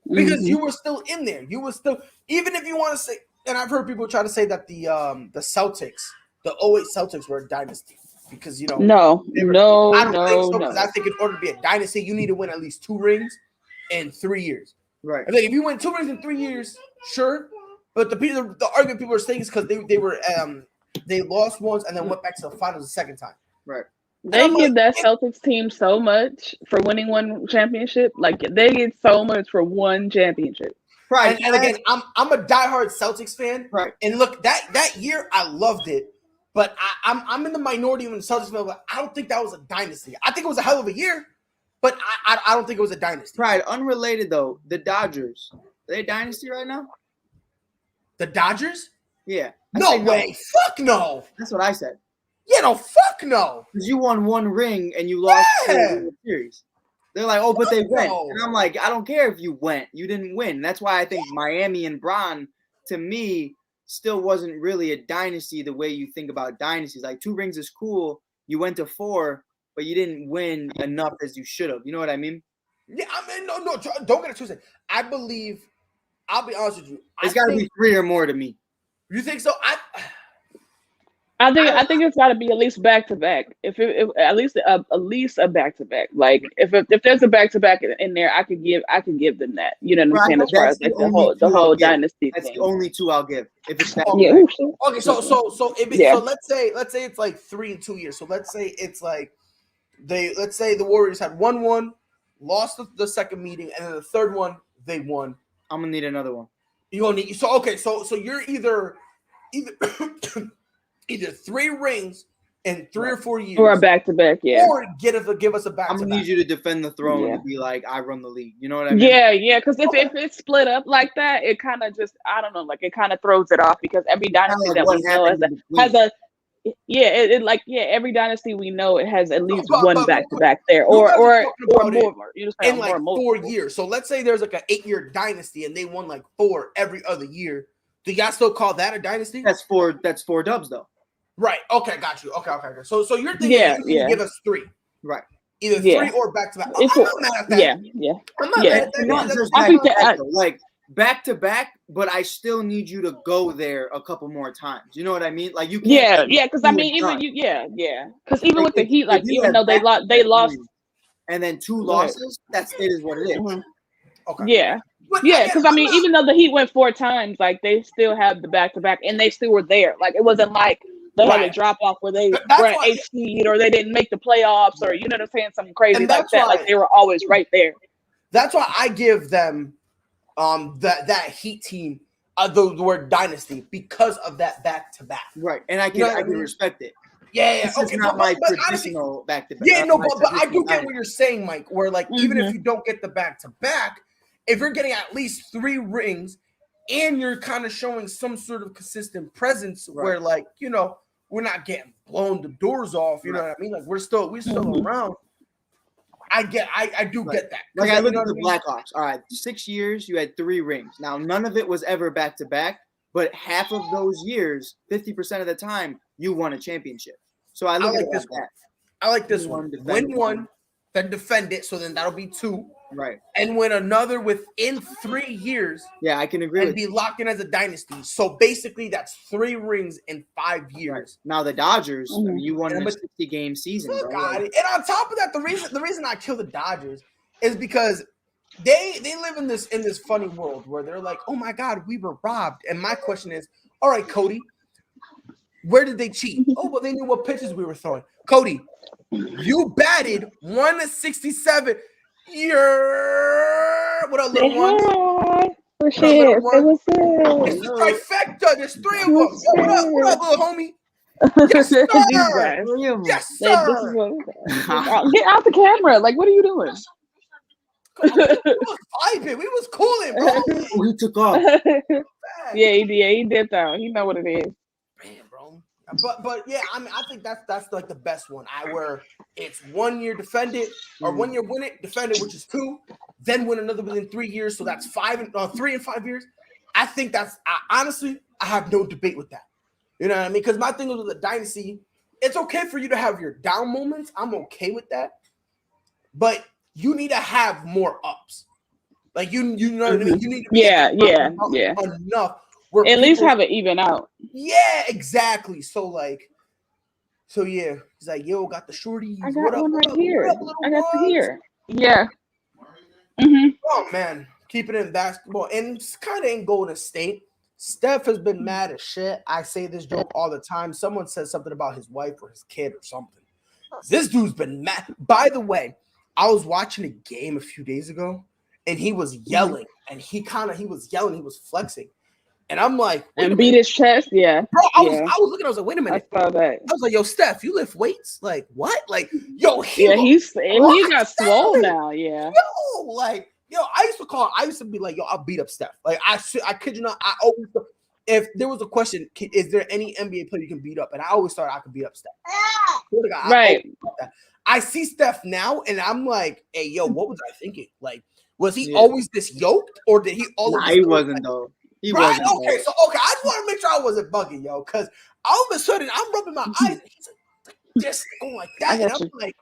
because you were still in there. You were still, even if you want to say, and I've heard people try to say that the Celtics, the 08 Celtics were a dynasty, because no, I don't think so, because I think in order to be a dynasty, you need to win at least 2 rings in 3 years. Right. I think if you win 2 rings in 3 years, sure. But the argument people are saying is because they lost once and then went back to the finals the second time. Right. They give that Celtics team so much for winning one championship. Like, they get so much for one championship. Right. And again, I'm a diehard Celtics fan. Right. And look, that year I loved it, but I'm in the minority when the Celtics fan. But I don't think that was a dynasty. I think it was a hell of a year, but I don't think it was a dynasty. Right. Unrelated though, the Dodgers, are they a dynasty right now? The Dodgers? Yeah. No way. Fuck no. That's what I said. Yeah, no, fuck no. Because you won 1 ring and you lost 2 in the series. They're like, oh, but they went. No. And I'm like, I don't care if you went. You didn't win. That's why I think Miami and Bron, to me, still wasn't really a dynasty the way you think about dynasties. Like, 2 rings is cool. You went to 4, but you didn't win enough as you should have. You know what I mean? Yeah, I mean, no, don't get it twisted. I believe, I'll be honest with you. It's got to be 3 or more to me. You think so? I think it's got to be at least back to back. If at least a back to back. Like if there's a back to back in there, I could give them that. You know what I'm saying? As far as like the whole dynasty That's thing. the only 2 I'll give. If it's that. Yeah. Okay, so let's say it's like 3 in 2 years. So let's say it's like let's say the Warriors had won, lost the second meeting, and then the third one they won. I'm gonna need another one. You gonna need so you're either either 3 rings in 3 or 4 years, or a back to back, or give us a back. I'm gonna need you to defend the throne and be like, I run the league. You know what I mean? Yeah. Because if it's split up like that, it kind of just, I don't know, like it kind of throws it off, because every dynasty that we know every dynasty we know it has at least one back to back there, or more. You just in like 4 years. So let's say there's like an 8-year dynasty and they won like 4 every other year. Do y'all still call that a dynasty? That's 4 dubs though. Right. Okay. Got you. Okay. So you're thinking you can give us 3. Right. Either 3 or back to back. I'm not mad at that. Yeah. I'm not mad at that. Not just back to back, like back to back, but I still need you to go there a couple more times. You know what I mean? Like you can't. Yeah. Because I mean, even because even with the Heat, like even though they lost, and then 2 losses, it is what it is. Mm-hmm. Okay. Yeah. Yeah, because I mean, even though the Heat went 4 times, like they still have the back to back, and they still were there. Like it wasn't like they had a drop off where they were an 8 seed, or they didn't make the playoffs, or you know what I'm saying, something crazy like that. Like they were always right there. That's why I give them that Heat team the word dynasty, because of that back to back. Right, and I can respect it. Yeah. This is not my traditional back to back. Yeah, no, but I do get what you're saying, Mike. Where like even if you don't get the back to back, if you're getting at least 3 rings and you're kind of showing some sort of consistent presence where like, we're not getting blown the doors off, you know what I mean? Like we're still around. I do get that. Like I look at the Blackhawks. All right, 6 years, you had 3 rings. Now none of it was ever back to back, but half of those years, 50% of the time, you won a championship. So I look at this one. I like this one. Win one, then defend it. So then that'll be 2. Right. And win another within 3 years. Yeah, I can agree. And be locked in as a dynasty. So basically, that's 3 rings in 5 years. Right. Now the Dodgers, I mean, you won a 60-game season. Oh, God. And on top of that, the reason I kill the Dodgers is because they live in this funny world where they're like, oh my God, we were robbed. And my question is, all right, Cody, where did they cheat? Oh, well, they knew what pitches we were throwing. Cody, you batted 167. What up, little ones? It's a trifecta. There's 3 of them. What up, little homie? Yes, sir. Yes, sir. Get out the camera. Like, what are you doing? We was vibing. We was cooling, bro. He took off. Yeah, he did though. He know what it is. Man, bro. But yeah, I mean, I think that's like the best one. Where it's 1 year defend it, or 1 year win it, defend it, which is 2, then win another within 3 years. So that's 3 and 5 years. I think honestly, I have no debate with that. You know what I mean? Because my thing with the dynasty, it's okay for you to have your down moments. I'm okay with that, but you need to have more ups. Like you know what I mean? You need to enough. Where at least have it even out. Yeah, exactly. So yeah, he's like, yo, got the shorties. I got one right here. I got to here. Yeah. Mm-hmm. Oh man, keep it in basketball, and it's kind of in Golden State. Steph has been mad as shit. I say this joke all the time. Someone says something about his wife or his kid or something. This dude's been mad. By the way, I was watching a game a few days ago, and he was yelling, and he was flexing. And I'm like, and beat his chest, yeah. Bro, I was looking, I was like, wait a minute. I saw that. I was like, yo, Steph, you lift weights? Like, what? Like, yo, he got swole now, yeah. I used to be like, yo, I'll beat up Steph. Like, I kid you not, I always, if there was a question, is there any NBA player you can beat up? And I always thought I could beat up Steph. Right. I see Steph now, and I'm like, hey, yo, what was I thinking? Like, was he always this yoked, or did he always? Nah, he wasn't though. He wasn't. Okay, I just want to make sure I wasn't bugging, yo, because all of a sudden I'm rubbing my eyes, and he's like, just going like that, and I'm like,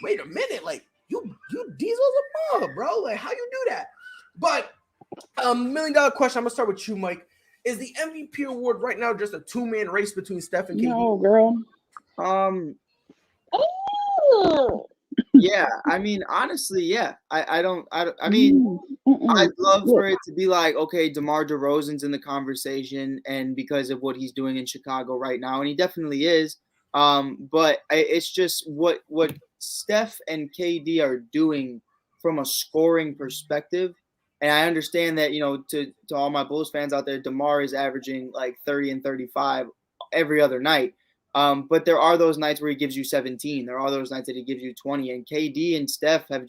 wait a minute, like you Diesel's a mug, bro. Like, how you do that? But $1 million question. I'm gonna start with you, Mike. Is the MVP award right now just a 2-man race between Steph and KD? No, girl. Yeah, I mean, honestly, yeah. I mean, I'd love for it to be like, okay, DeMar DeRozan's in the conversation, and because of what he's doing in Chicago right now, and he definitely is. But it's just what Steph and KD are doing from a scoring perspective. And I understand that, you know, to all my Bulls fans out there, DeMar is averaging like 30 and 35 every other night. But there are those nights where he gives you 17. There are those nights that he gives you 20. And KD and Steph they're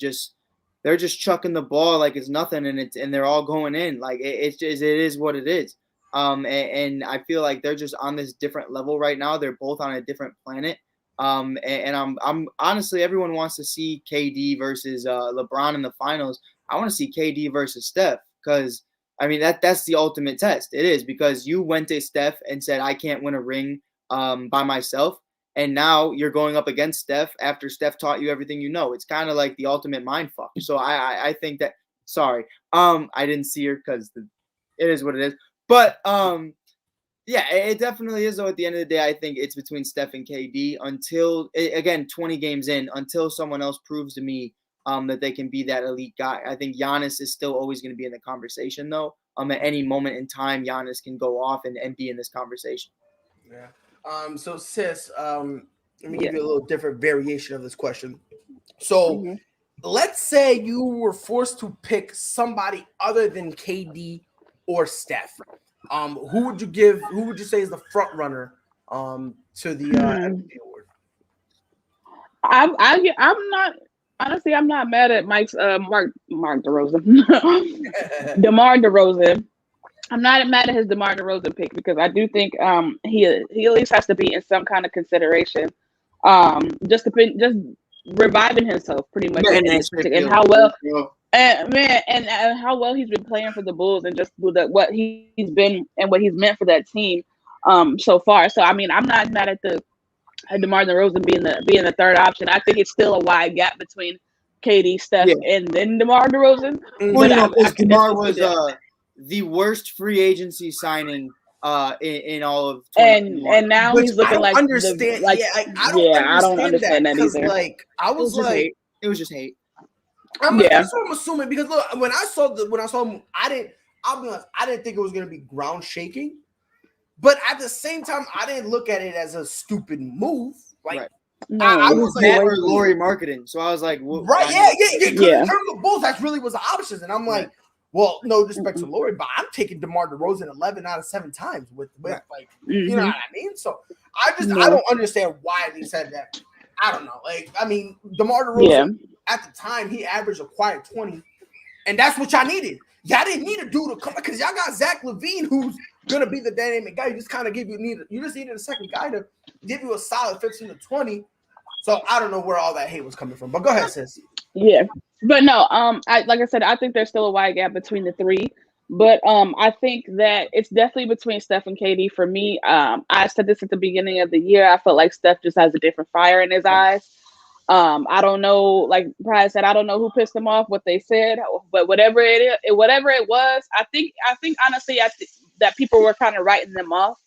just chucking the ball like it's nothing, and they're all going in. Like it is what it is. And I feel like they're just on this different level right now. They're both on a different planet. And I'm honestly, everyone wants to see KD versus LeBron in the finals. I want to see KD versus Steph, because I mean that's the ultimate test. It is, because you went to Steph and said, I can't win a ring by myself, and now you're going up against Steph after Steph taught you everything you know. It's kind of like the ultimate mind fuck. So I think that, sorry, I didn't see her because it is what it is. But yeah, it definitely is, though. At the end of the day, I think it's between Steph and KD until, again, 20 games in, until someone else proves to me that they can be that elite guy. I think Giannis is still always going to be in the conversation, though. At any moment in time, Giannis can go off and be in this conversation. Yeah. So sis, let me give you a little different variation of this question. So let's say you were forced to pick somebody other than KD or Steph. Who would you say is the front runner to the MVP award? I'm not mad at Mike's Mark DeRozan. DeMar DeRozan. I'm not mad at his DeMar DeRozan pick, because I do think he at least has to be in some kind of consideration. Just reviving himself pretty much, and how well. And how well he's been playing for the Bulls, and just what he's been and what he's meant for that team so far. So I mean, I'm not mad at DeMar DeRozan being the third option. I think it's still a wide gap between KD, Steph, and then DeMar DeRozan. Well, DeMar was the worst free agency signing in all of 2021. and now he's looking like understand. I don't understand that either. Like I was like, it was just hate. That's what I'm assuming, because look, when I saw him, I'll be honest, I didn't think it was gonna be ground shaking, but at the same time, I didn't look at it as a stupid move. Like, right. No, I was like, or Laurie marketing, so I was like, right, yeah. In terms of both, that really was the options, and I'm like, well, no disrespect to Laurie, but I'm taking DeMar DeRozan 11 out of 7 times with like, you know what I mean? So I don't understand why they said that. I don't know. Like, I mean, DeMar DeRozan at the time, he averaged a quiet 20, and that's what y'all needed. Y'all didn't need a dude to come, because y'all got Zach LaVine, who's gonna be the dynamic guy. You just kind of you just needed a second guy to give you a solid 15 to 20. So I don't know where all that hate was coming from, but go ahead, sis. Yeah, but no, like I said, I think there's still a wide gap between the three. But I think that it's definitely between Steph and KD for me. I said this at the beginning of the year. I felt like Steph just has a different fire in his eyes. I don't know, like Brian said, I don't know who pissed him off, what they said, but whatever it was, I think honestly, that people were kind of writing them off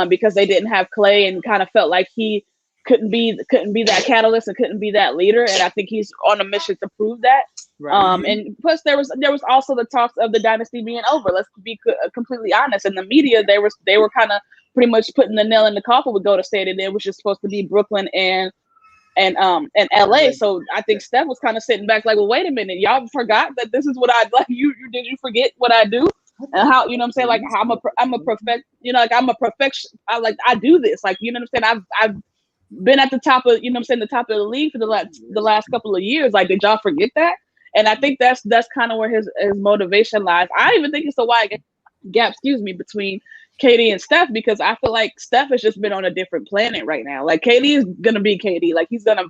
because they didn't have Clay, and kind of felt like he couldn't be that catalyst and couldn't be that leader. And I think he's on a mission to prove that. Right. And plus there was also the talks of the dynasty being over. Let's be completely honest. In the media, they were kind of pretty much putting the nail in the coffin with Golden State, and it was just supposed to be Brooklyn and LA. So I think Steph was kind of sitting back like, well, wait a minute, y'all forgot that this is what I like. You did you forget what I do? And how, you know what I'm saying? Like, I'm a perfect, you know, like I'm a perfection. I do this, like, you know what I'm saying? I've been at the top of, you know what I'm saying, the top of the league for the last couple of years. Like, did y'all forget that? And I think that's kind of where his motivation lies. I even think it's a wide gap, between KD and Steph, because I feel like Steph has just been on a different planet right now. Like, KD is gonna be KD. Like, he's gonna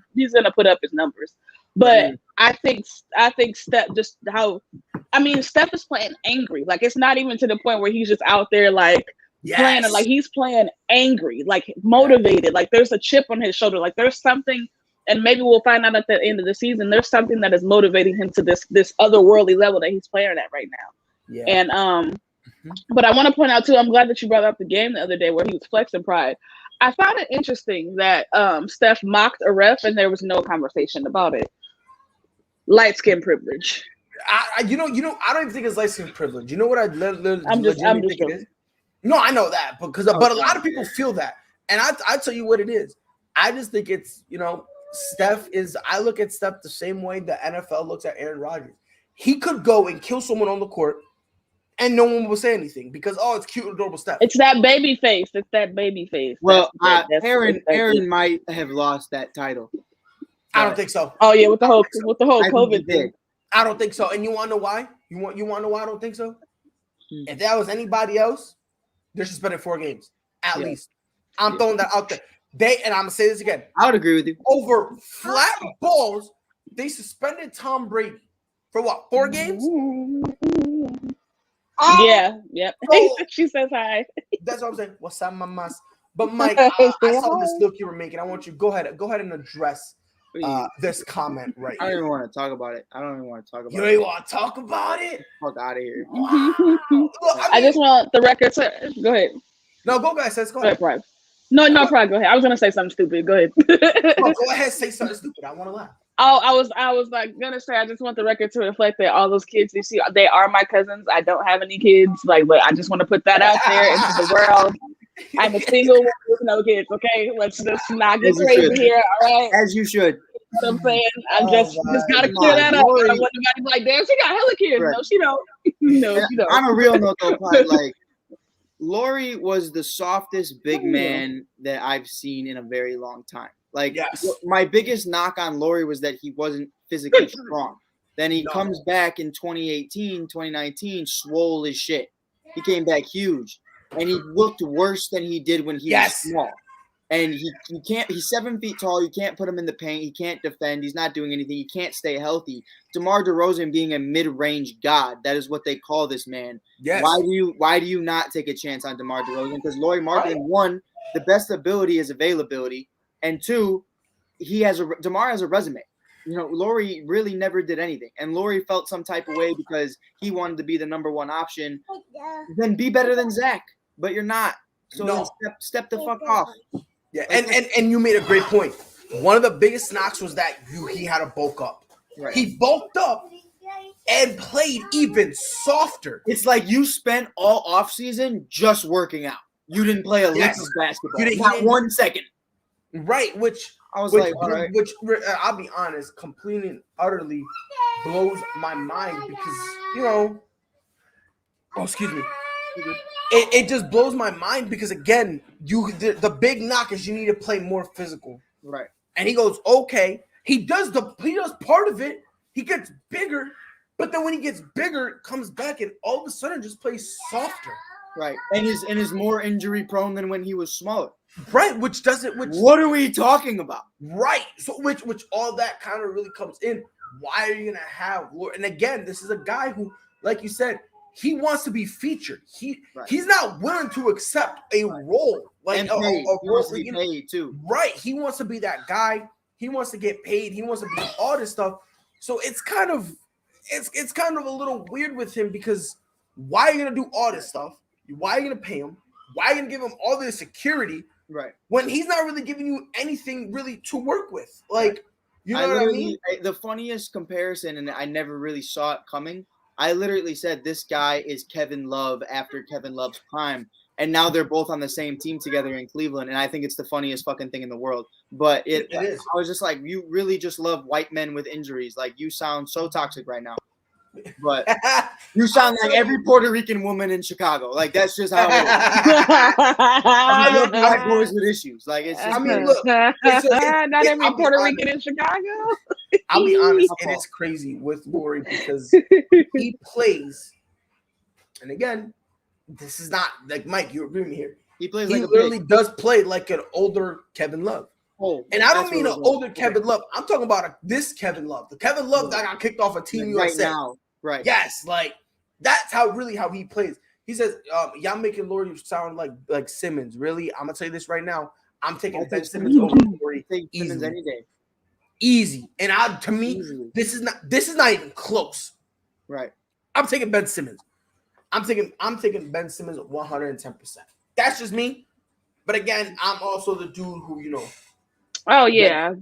put up his numbers. But I think Steph Steph is playing angry. Like, it's not even to the point where he's just out there like playing, like he's playing angry, like motivated. Like, there's a chip on his shoulder. Like, there's something, and maybe we'll find out at the end of the season. There's something that is motivating him to this otherworldly level that he's playing at right now. Yeah. And but I want to point out too, I'm glad that you brought up the game the other day where he was flexing pride. I found it interesting that Steph mocked a ref and there was no conversation about it. Light skin privilege. I don't even think it's light skin privilege. You know what I'm just think it is? No, I know that, but a lot of people feel that, and I tell you what it is. I just think it's, you know, I look at Steph the same way the NFL looks at Aaron Rodgers. He could go and kill someone on the court, and no one will say anything because, it's cute and adorable Steph. It's that baby face. Well, Aaron might have lost that title. I don't think so. Oh yeah, with the whole COVID thing. I don't think so. And you want to know why? You want to know why I don't think so? If that was anybody else, they should spend 4 games at least. I'm throwing that out there. And I'm gonna say this again. I would agree with you. Over flat balls, they suspended Tom Brady for what? 4 games? Yeah. Yep. So, she says hi. That's what I'm saying. What's up, mamas? But Mike, I saw this look you were making. I want you to go ahead and address this comment right I don't even want to talk about it. You don't even want to talk about it? Fuck out of here. Wow. Look, I just want the record to go ahead. No, go ahead, sis. Go ahead. Pride. No, Pride, go ahead. I was gonna say something stupid. Go ahead. No, go ahead, say something stupid. I want to laugh. Oh, I was like gonna say I just want the record to reflect that all those kids you see, they are my cousins. I don't have any kids, but I just want to put that out there into the world. I'm a single woman with no kids. Okay, let's just not get crazy here. All right, as you should. You know what I'm saying? I'm just gotta clear that up. I don't want anybody to be like, damn, she got hella kids. Right. No, she don't. No, she don't. On a real note though, like, Laurie was the softest big man that I've seen in a very long time. Like, my biggest knock on Laurie was that he wasn't physically strong. Then he comes back in 2018, 2019, swole as shit. He came back huge. And he looked worse than he did when he was small. And he can't. He's 7 feet tall. You can't put him in the paint. He can't defend. He's not doing anything. He can't stay healthy. DeMar DeRozan being a mid-range god, that is what they call this man. Yes. Why do you not take a chance on DeMar DeRozan? Because Lauri Markkanen, one, the best ability is availability, and two, DeMar has a resume. You know, Lauri really never did anything, and Lauri felt some type of way because he wanted to be the number one option. Then be better than Zach, but you're not. So then step the fuck off. Yeah, and you made a great point. One of the biggest knocks was that he had to bulk up. Right. He bulked up and played even softer. It's like you spent all offseason just working out. You didn't play a lick of basketball. Not 1 second. Right, which I'll be honest, completely and utterly blows my mind because, excuse me. It just blows my mind because, again, the big knock is you need to play more physical. Right. And he goes, okay. He does part of it. He gets bigger, but then when he gets bigger, comes back and all of a sudden just plays softer. Right. And is more injury prone than when he was smaller. Right. What are we talking about? Right. So which all that kind of really comes in. Why are you gonna have Lord? And again, this is a guy who, like you said, he wants to be featured. He's not willing to accept a role like a role. Paid too. Right. He wants to be that guy. He wants to get paid. He wants to be all this stuff. So it's kind of a little weird with him because why are you gonna do all this stuff? Why are you gonna pay him? Why are you gonna give him all this security? Right. When he's not really giving you anything really to work with. Like, you know what I mean? The funniest comparison, and I never really saw it coming, I literally said this guy is Kevin Love after Kevin Love's prime. And now they're both on the same team together in Cleveland. And I think it's the funniest fucking thing in the world. But it is. I was just like, you really just love white men with injuries. Like, you sound so toxic right now. But you sound like every Puerto Rican woman in Chicago. Like, that's just how it is. I love black boys with issues. Like, it's just, look, not every Puerto Rican in Chicago. I'll be honest, it is crazy with Lauri because he plays, and again, this is not like Mike, you agree with me here. He literally does play like an older Kevin Love. Oh, and I don't mean an older Kevin Love. I'm talking about this Kevin Love. The Kevin Love that got kicked off of Team USA. Now. Right. Yes, like that's how he plays. He says, y'all making Lauri sound like Simmons. Really? I'm gonna tell you this right now. I'm taking Ben Simmons over Lauri. Simmons any day. Easy. And to me, this is not even close. Right. I'm taking Ben Simmons. I'm taking Ben Simmons 110%. That's just me. But again, I'm also the dude who, Oh yeah.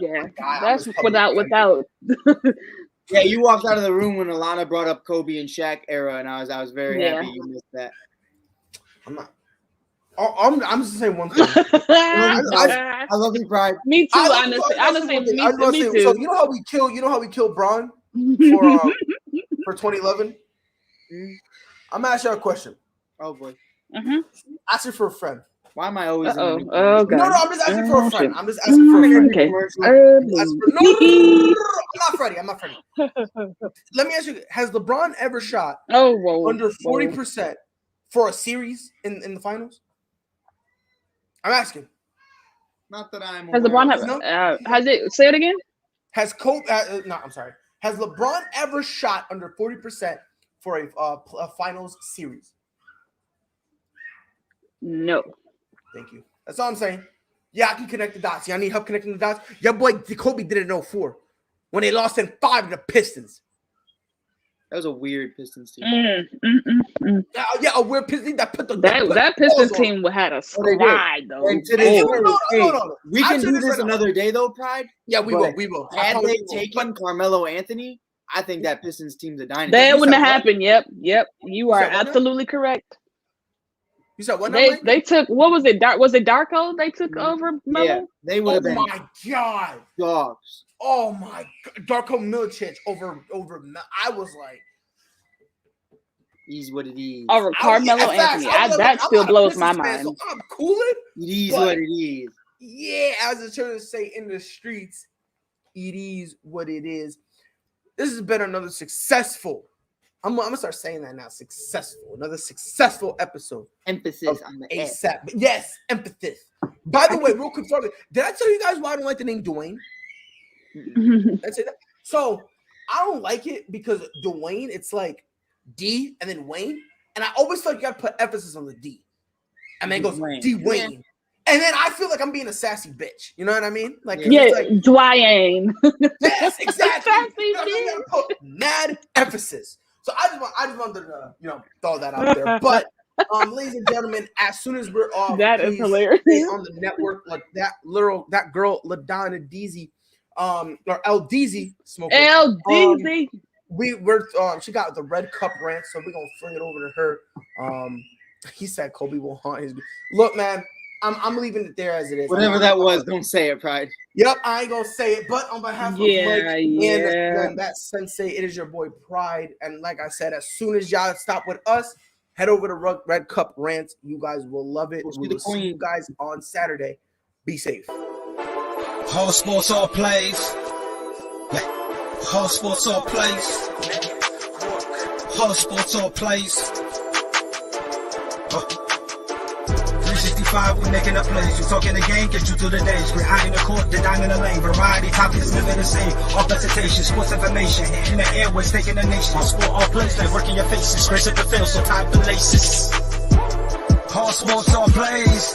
That's without. Yeah, you walked out of the room when Alana brought up Kobe and Shaq era, and I was very happy you missed that. I'm not. I'm just saying one thing. I love you, Pride. Me too. Honestly, me too. So you know how we killed Braun for 2011. I'm gonna ask you a question. Oh boy. Mm-hmm. Ask it for a friend. Why am I always? God. No, I'm just asking for a friend. I'm just asking for a friend. Okay. I'm not Freddie. Let me ask you: has LeBron ever shot under 40% for a series in the finals? I'm asking. Not that I'm. Has LeBron has it? Say it again. Has Kobe? I'm sorry. Has LeBron ever shot under 40% for a finals series? No. Thank you. That's all I'm saying. Yeah, I can connect the dots. Y'all need help connecting the dots? Your boy Kobe did it in 04 when they lost in 5 to the Pistons. That was a weird Pistons team. Yeah, a weird Pistons that put that Pistons team had a slide though. No. We can do this another day though, Pride. Yeah, we will. Had they taken Carmelo Anthony, I think that Pistons team's a dynasty. That wouldn't have happened. Yep. You are absolutely correct. You said what? They took, what was it? Was it Darko? They took over Melo? Yeah, they would have been. Oh my god, dogs. Oh my god, Darko Milicic over. I was like, he's what it is. Over Carmelo Anthony. That still blows my mind. So I'm cooling. It is what it is. Yeah, as a trying to say in the streets, it is what it is. This has been another successful I'm gonna start saying that now. Successful. Another successful episode. Emphasis on the S. ASAP. Yes, emphasis. By the way, real quick, did I tell you guys why I don't like the name Dwayne? That's it. So I don't like it because Dwayne, it's like D and then Wayne, and I always feel like you gotta put emphasis on the D, and then it goes Dwayne. Yeah. And then I feel like I'm being a sassy bitch. You know what I mean? Like, yeah, it's like, Dwayne. Yes, exactly. You gotta put mad emphasis. So I just wanted to, throw that out there. But, ladies and gentlemen, as soon as we're off, that is hilarious. On the network, like that girl, LaDonna Deezy, or L Deezy, smoking. L Deezy. She got the red cup rant, so we're gonna fling it over to her. He said Kobe will haunt his. Look, man. I'm leaving it there as it is. Whatever that was, don't say it, Pride. Yep, I ain't gonna say it. But on behalf of Mike and that sensei, it is your boy Pride. And like I said, as soon as y'all stop with us, head over to Red Cup Rants. You guys will love it. We will see you guys on Saturday. Be safe. Whole sports all plays. Yeah. Whole sports all plays. Whole sports all plays. 365, we're making up plays. You talking the game, get you through the days. We're high in the court, the dime in the lane. Variety, topics, living the same. All presentation, sports information. Hitting the airways, taking the nation. Sport all plays, like working your faces. Grace at the field, so tie the laces. All sports all plays.